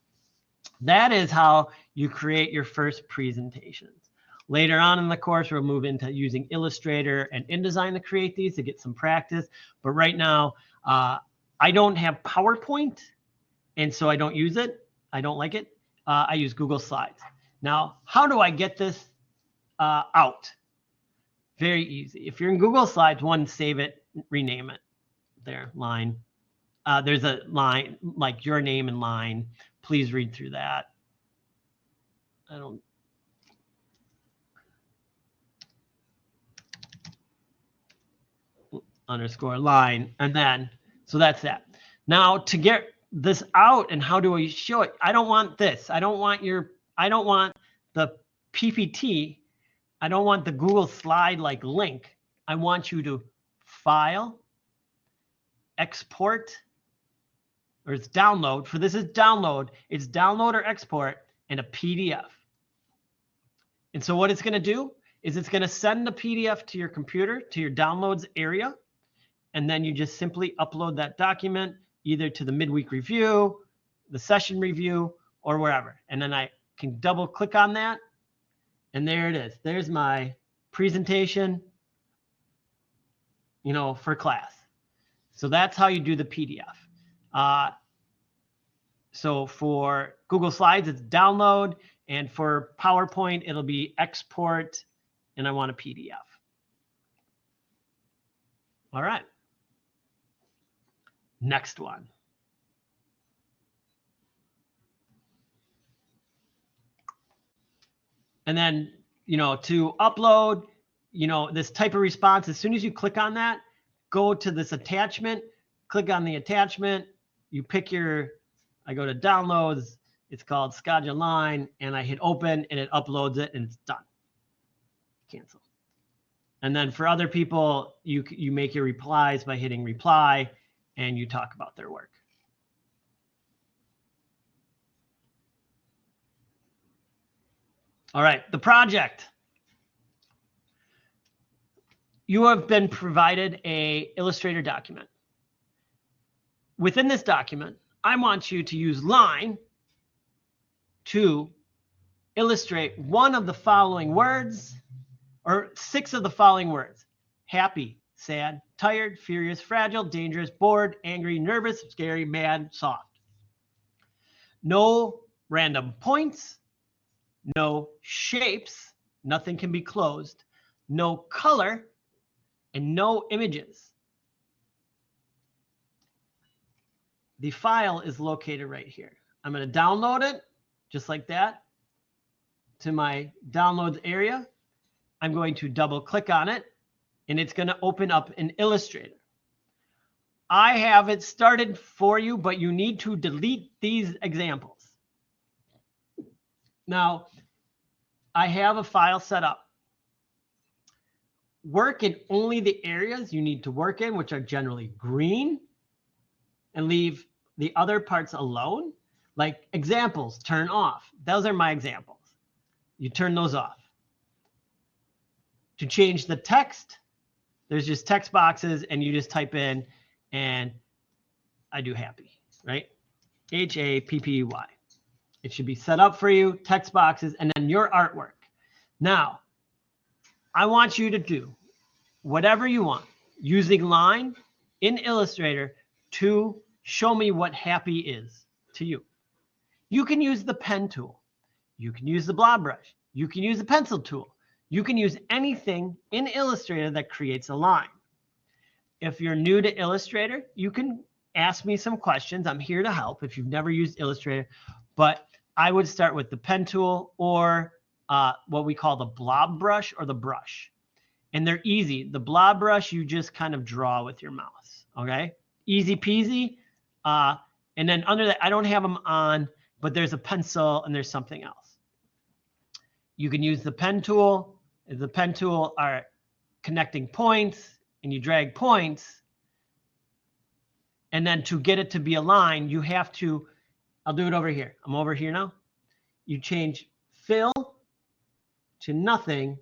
that is how you create your first presentations. Later on in the course, we'll move into using Illustrator and InDesign to create these to get some practice. But right now, I don't have PowerPoint. And so I don't use it. I don't like it. I use Google Slides. Now, how do I get this out? Very easy. If you're in Google Slides, one, save it, rename it. There, line. There's a line, like your name and line. Please read through that. I don't. Underscore line. And then, so that's that. Now, to get this out and how do I show it? I don't want this. I don't want the PPT. I don't want the Google slide like link. I want you to file, export, or it's download. For this is download. It's download or export in a PDF. And so what it's going to do is it's going to send the PDF to your computer, to your downloads area. And then you just simply upload that document either to the midweek review, the session review, or wherever. And then I can double click on that. And there it is. There's my presentation, for class. So that's how you do the PDF. So for Google Slides, it's download. And for PowerPoint, it'll be export. And I want a PDF. All right. Next one. And then, to upload, this type of response, as soon as you click on that, go to this attachment, click on the attachment, you pick I go to downloads, it's called Scodule, and I hit open and it uploads it and it's done. Cancel. And then for other people, you make your replies by hitting reply and you talk about their work. All right, the project. You have been provided an Illustrator document. Within this document, I want you to use Line to illustrate one of the following words, or 6 of the following words: happy, sad, tired, furious, fragile, dangerous, bored, angry, nervous, scary, mad, soft. No random points, no shapes, nothing can be closed, no color, and no images. The file is located right here. I'm going to download it just like that to my downloads area. I'm going to double click on it and it's going to open up in Illustrator. I have it started for you, but you need to delete these examples. Now, I have a file set up. Work in only the areas you need to work in, which are generally green, and leave the other parts alone. Like examples, turn off. Those are my examples. You turn those off. To change the text, there's just text boxes and you just type in, and I do happy, right? H-A-P-P-Y. It should be set up for you, text boxes, and then your artwork. Now, I want you to do whatever you want using Line in Illustrator to show me what happy is to you. You can use the pen tool. You can use the blob brush. You can use the pencil tool. You can use anything in Illustrator that creates a line. If you're new to Illustrator, you can ask me some questions. I'm here to help if you've never used Illustrator, but I would start with the pen tool or what we call the blob brush or the brush. And they're easy. The blob brush, you just kind of draw with your mouse, okay? Easy peasy. And then under that, I don't have them on, but there's a pencil and there's something else. You can use the pen tool. The pen tool are connecting points, and you drag points. And then to get it to be a line, you have to, I'll do it over here. I'm over here now. You change fill to nothing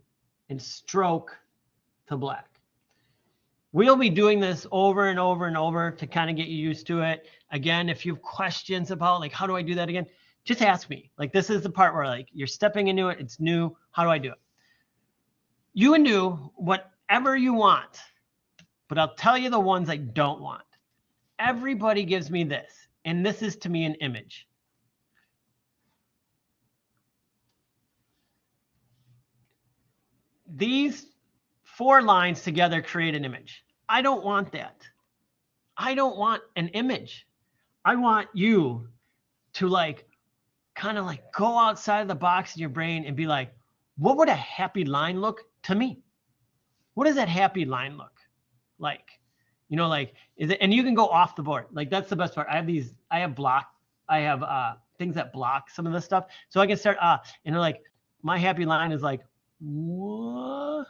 and stroke to black. We'll be doing this over and over and over to kind of get you used to it. Again, if you have questions about like, how do I do that again? Just ask me. Like, this is the part where like you're stepping into it. It's new. How do I do it? You can do whatever you want, but I'll tell you the ones I don't want. Everybody gives me this, and this is to me an image. These 4 lines together create an image. I don't want that. I don't want an image. I want you to like kind of like go outside of the box in your brain and be like, what would a happy line look to me? What does that happy line look like? You know, like, is it, and you can go off the board. Like, that's the best part. I have things that block some of this stuff. So I can start, and they're like, my happy line is like, what?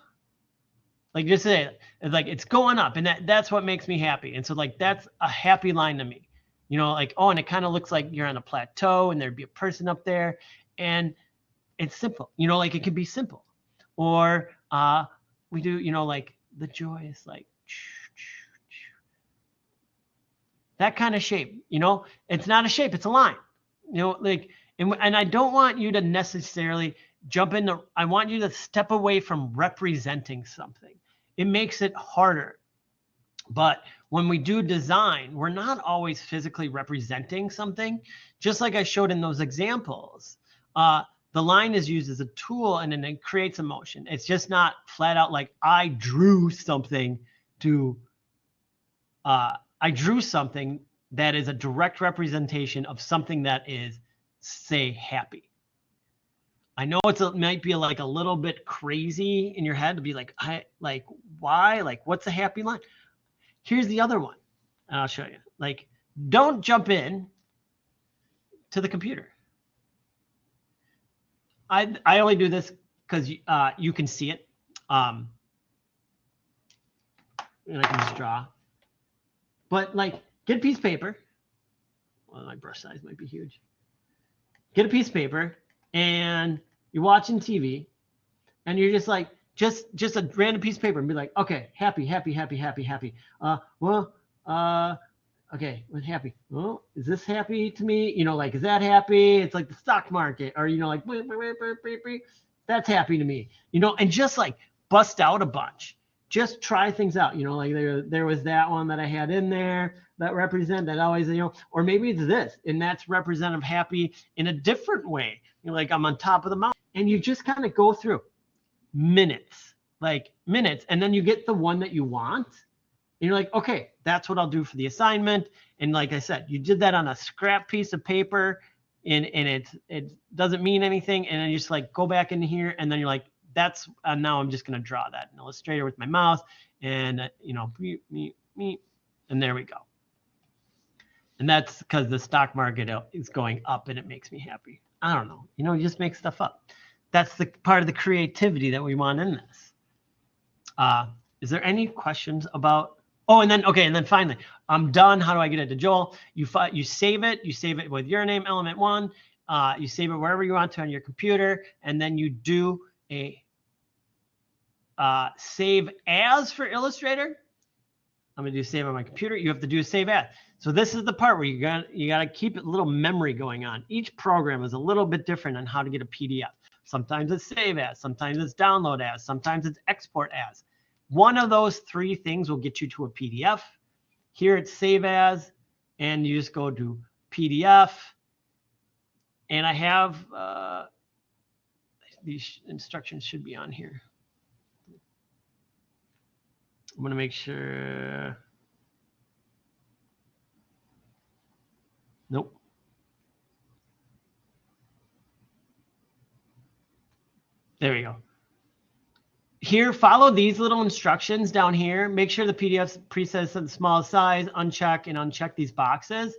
Like, just say it. It's like, it's going up, and that's what makes me happy. And so like, that's a happy line to me. You know, like, oh, and it kind of looks like you're on a plateau and there'd be a person up there, and it's simple. You know, like it could be simple. Or we do, you know, like the joyous, like that kind of shape. You know, it's not a shape, it's a line. You know, like, and I don't want you to necessarily jump in the, I want you to step away from representing something. It makes it harder. But when we do design, we're not always physically representing something. Just like I showed in those examples, the line is used as a tool and then it creates emotion. It's just not flat out like I drew something that is a direct representation of something that is, say, happy. I know it might be like a little bit crazy in your head to be like, why? Like, what's a happy line? Here's the other one, and I'll show you. Like, don't jump in to the computer. I only do this because you can see it. And I can just draw. But like, get a piece of paper. Well, my brush size might be huge. Get a piece of paper, and you're watching TV, and you're just like, just a random piece of paper, and be like, okay, happy. Okay, with happy. Well, is this happy to me? You know, like, is that happy? It's like the stock market, or, you know, like, that's happy to me. You know, and just like bust out a bunch. Just try things out. You know, like there was that one that I had in there that represent that always, you know, or maybe it's this, and that's representative happy in a different way. You know, like I'm on top of the mountain, and you just kind of go through minutes, and then you get the one that you want. And you're like, okay, that's what I'll do for the assignment. And like I said, you did that on a scrap piece of paper, and it doesn't mean anything. And then you just like go back in here, and then you're like, that's now I'm just going to draw that in Illustrator with my mouse, and you know, and there we go. And that's because the stock market is going up, and it makes me happy. I don't know, you know, you just make stuff up. That's the part of the creativity that we want in this. Is there any questions about? Oh, and then finally, I'm done. How do I get it to Joel? You save it. You save it with your name, element 1. You save it wherever you want to on your computer, and then you do a save as for Illustrator. I'm gonna do save on my computer. You have to do a save as. So this is the part where you gotta keep a little memory going on. Each program is a little bit different on how to get a PDF. Sometimes it's save as, sometimes it's download as, sometimes it's export as. One of those 3 things will get you to a PDF. Here it's save as, and you just go to PDF. And I have, these instructions should be on here. I'm gonna make sure. Nope. There we go. Here, follow these little instructions down here. Make sure the PDF's preset to the smallest size, uncheck and uncheck these boxes.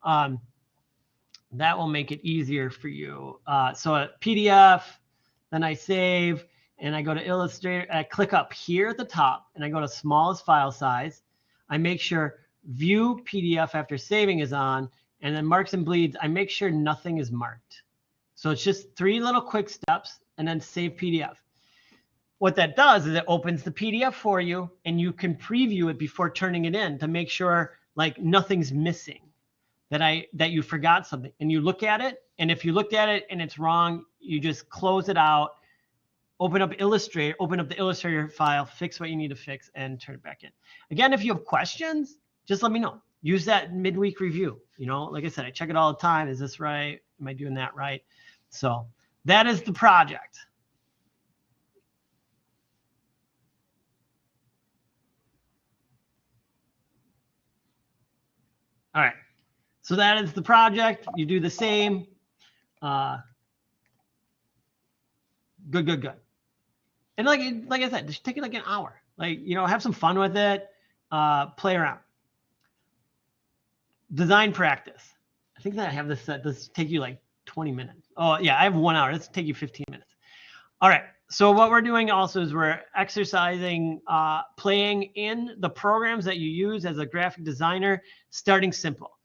That will make it easier for you. So a PDF, then I save, and I go to Illustrator. I click up here at the top, and I go to smallest file size. I make sure View PDF after saving is on, and then Marks and Bleeds, I make sure nothing is marked. So it's just 3 little quick steps, and then Save PDF. What that does is it opens the PDF for you, and you can preview it before turning it in to make sure like nothing's missing, that you forgot something. And you look at it, and if you looked at it and it's wrong, you just close it out, open up Illustrator, open up the Illustrator file, fix what you need to fix, and turn it back in. Again, if you have questions, just let me know. Use that midweek review. You know, like I said, I check it all the time. Is this right? Am I doing that right? So that is the project. All right, so that is the project. You do the same. Good. And like I said, just take it like an hour. Like, you know, have some fun with it. Play around. Design practice. I think that I have this set. This take you like 20 minutes. Oh yeah, I have 1 hour. This take you 15 minutes. All right. So what we're doing also is we're exercising playing in the programs that you use as a graphic designer, starting simple.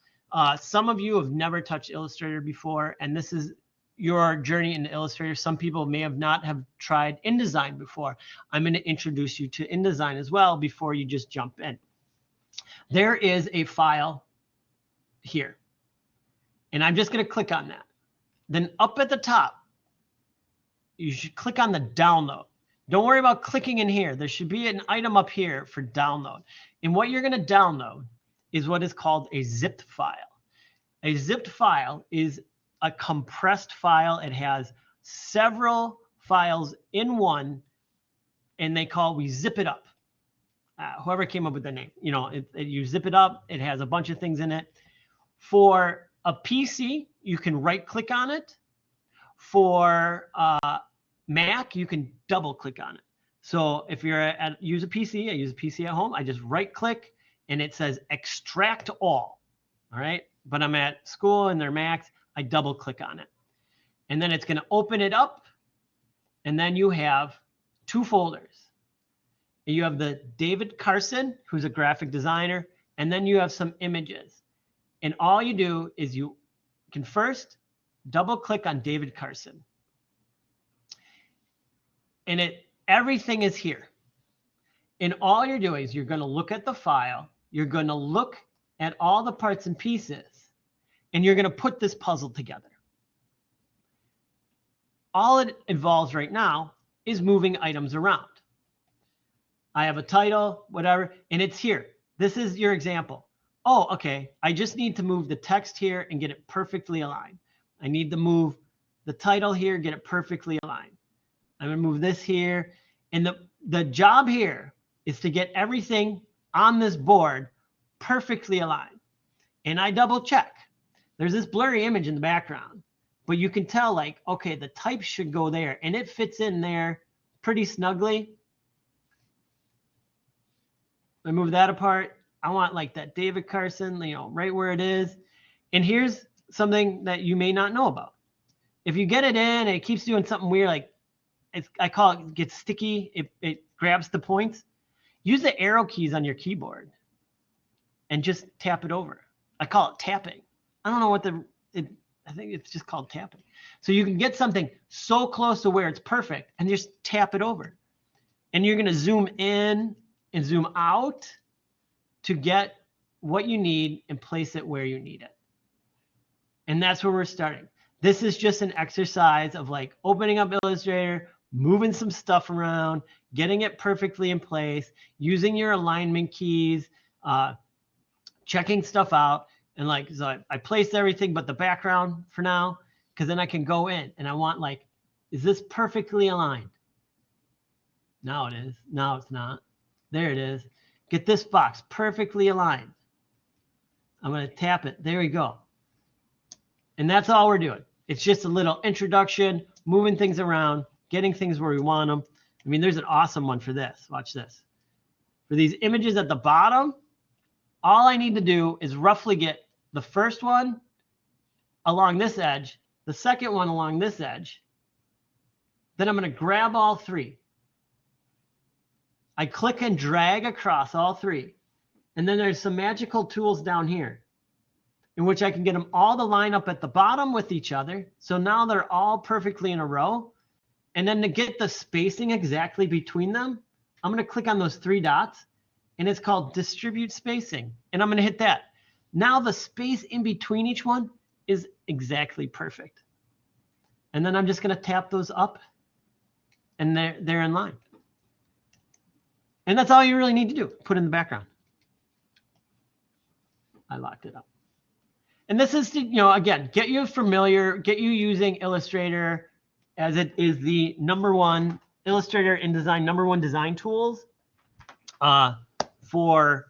Some of you have never touched Illustrator before, and this is your journey into Illustrator. Some people may have not have tried InDesign before. I'm going to introduce you to InDesign as well before you just jump in. There is a file here, and I'm just going to click on that. Then up at the top, you should click on the download. Don't worry about clicking in here. There should be an item up here for download. And what you're going to download is what is called a zipped file. A zipped file is a compressed file. It has several files in one, and we zip it up. Whoever came up with the name, you zip it up. It has a bunch of things in it. For a PC, you can right click on it. For Mac, you can double click on it. So if you're use a PC, I use a PC at home, I just right click and it says extract all. All right. But I'm at school and they're Macs, I double click on it. And then it's going to open it up. And then you have two folders. You have the David Carson, who's a graphic designer, and then you have some images. And all you do is you can first double click on David Carson. And everything is here. And all you're doing is you're going to look at the file, you're going to look at all the parts and pieces, and you're going to put this puzzle together. All it involves right now is moving items around. I have a title, whatever, and it's here. This is your example. Oh, okay, I just need to move the text here and get it perfectly aligned. I need to move the title here, get it perfectly aligned. I'm going to move this here. And the job here is to get everything on this board perfectly aligned. And I double check. There's this blurry image in the background, but you can tell like, okay, the type should go there and it fits in there pretty snugly. I move that apart. I want like that David Carson, right where it is. And here's something that you may not know about. If you get it in and it keeps doing something weird, like I call it gets sticky, it grabs the points, use the arrow keys on your keyboard and just tap it over. I call it tapping. I don't know what I think it's just called tapping. So you can get something so close to where it's perfect and just tap it over. And you're going to zoom in and zoom out to get what you need and place it where you need it. And that's where we're starting. This is just an exercise of like opening up Illustrator, moving some stuff around, getting it perfectly in place, using your alignment keys, checking stuff out. And so I placed everything but the background for now, because then I can go in and I want is this perfectly aligned? Now it is. Now it's not. There it is. Get this box perfectly aligned. I'm going to tap it. There we go. And that's all we're doing. It's just a little introduction, moving things around, getting things where we want them. I mean, there's an awesome one for this. Watch this. For these images at the bottom, all I need to do is roughly get the first one along this edge, the second one along this edge. Then I'm going to grab all three. I click and drag across all three. And then there's some magical tools down here in which I can get them all to line up at the bottom with each other. So now they're all perfectly in a row. And then to get the spacing exactly between them, I'm going to click on those three dots and it's called distribute spacing. And I'm going to hit that. Now the space in between each one is exactly perfect. And then I'm just going to tap those up and they're in line. And that's all you really need to do. Put in the background. I locked it up. And this is to, again, get you familiar, get you using Illustrator as it is the #1 Illustrator InDesign #1 design tools for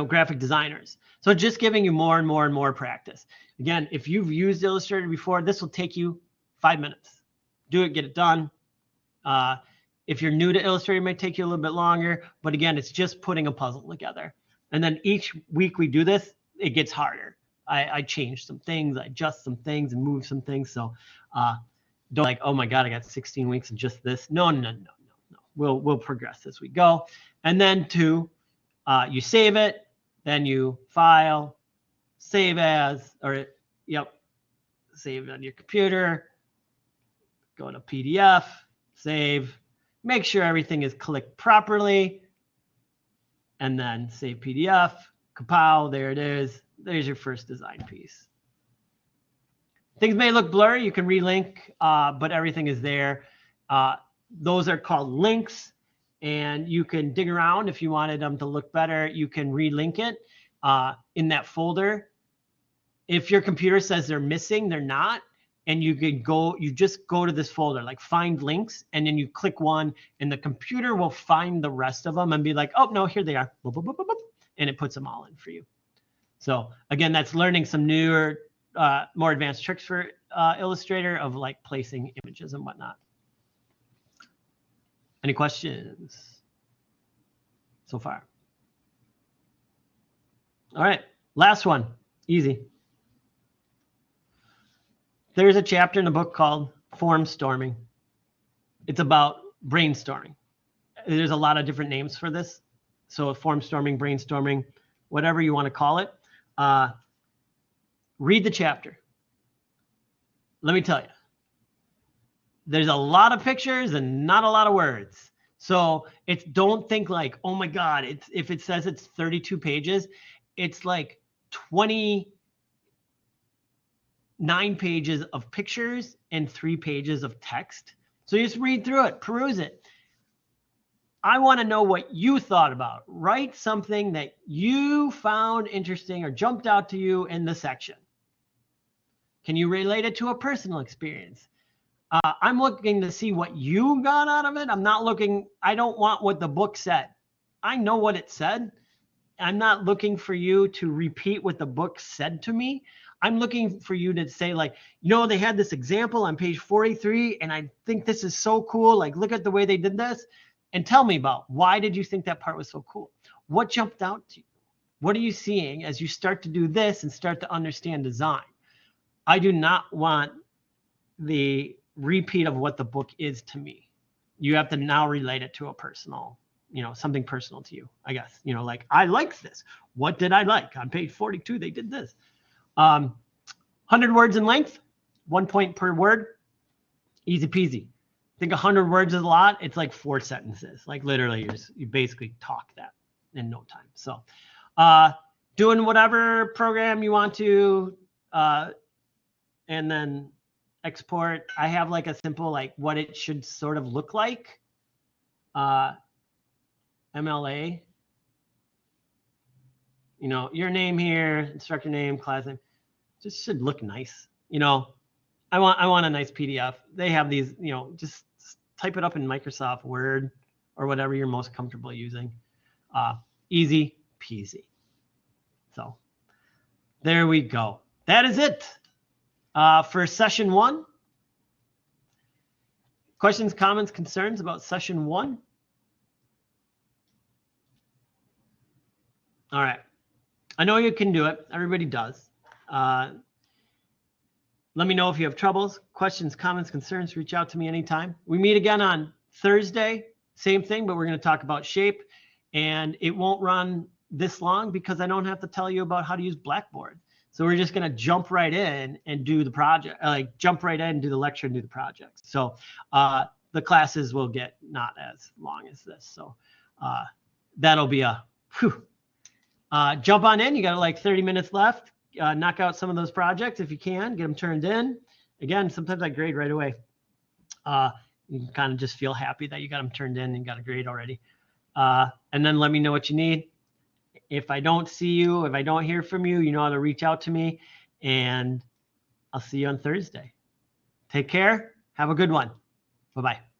graphic designers. So just giving you more and more and more practice. Again, if you've used Illustrator before, this will take you 5 minutes. Do it, get it done. If you're new to Illustrator, it might take you a little bit longer, but again, it's just putting a puzzle together. And then each week we do this, it gets harder. I change some things, I adjust some things and move some things. So don't oh my God, I got 16 weeks of just this. No. We'll progress as we go. And then you save it, then you file, save as, or yep, save on your computer, go to PDF, save, make sure everything is clicked properly, and then save PDF, kapow, there it is. There's your first design piece. Things may look blurry, you can relink, but everything is there. Those are called links, and you can dig around if you wanted them to look better. You can relink it in that folder. If your computer says they're missing, they're not, and you just go to this folder, like find links, and then you click one, and the computer will find the rest of them and be like, oh, no, here they are, boop, boop, boop, boop, boop, and it puts them all in for you. So again, that's learning some newer, more advanced tricks for Illustrator of like placing images and whatnot. Any questions so far? All right, last one, easy. There's a chapter in the book called Form Storming. It's about brainstorming. There's a lot of different names for this. So form storming, brainstorming, whatever you want to call it. Read the chapter. Let me tell you, there's a lot of pictures and not a lot of words. So don't think like, oh my God, if it says it's 32 pages, it's like 29 pages of pictures and 3 pages of text. So you just read through it, peruse it. I want to know what you thought about. Write something that you found interesting or jumped out to you in the section. Can you relate it to a personal experience? I'm looking to see what you got out of it. I don't want what the book said. I know what it said. I'm not looking for you to repeat what the book said to me. I'm looking for you to say like, they had this example on page 43 and I think this is so cool. Like, look at the way they did this and tell me about why did you think that part was so cool? What jumped out to you? What are you seeing as you start to do this and start to understand design? I do not want the repeat of what the book is to me. You have to now relate it to a personal, something personal to you, I guess. Like, I liked this. What did I like? On page 42, they did this. 100 words in length, 1 point per word, easy peasy. Think 100 words is a lot. It's like 4 sentences. Like literally, you basically talk that in no time. So doing whatever program you want to, and then export. I have like a simple, like what it should sort of look like. MLA. Your name here, instructor name, class name, just should look nice. I want a nice PDF. They have these, just type it up in Microsoft Word or whatever you're most comfortable using. Easy peasy. So there we go. That is it for session 1. Questions, comments, concerns about session 1? All right. I know you can do it. Everybody does. Let me know if you have troubles, questions, comments, concerns. Reach out to me anytime. We meet again on Thursday. Same thing, but we're going to talk about shape. And it won't run this long because I don't have to tell you about how to use Blackboard. So we're just going to jump right in and do the project, jump right in and do the lecture and do the project. So the classes will get not as long as this. So that'll be a whew. Jump on in. You got like 30 minutes left. Knock out some of those projects if you can. Get them turned in. Again, sometimes I grade right away. You can kind of just feel happy that you got them turned in and got a grade already. And then let me know what you need. If I don't see you, if I don't hear from you, you know how to reach out to me. And I'll see you on Thursday. Take care. Have a good one. Bye-bye.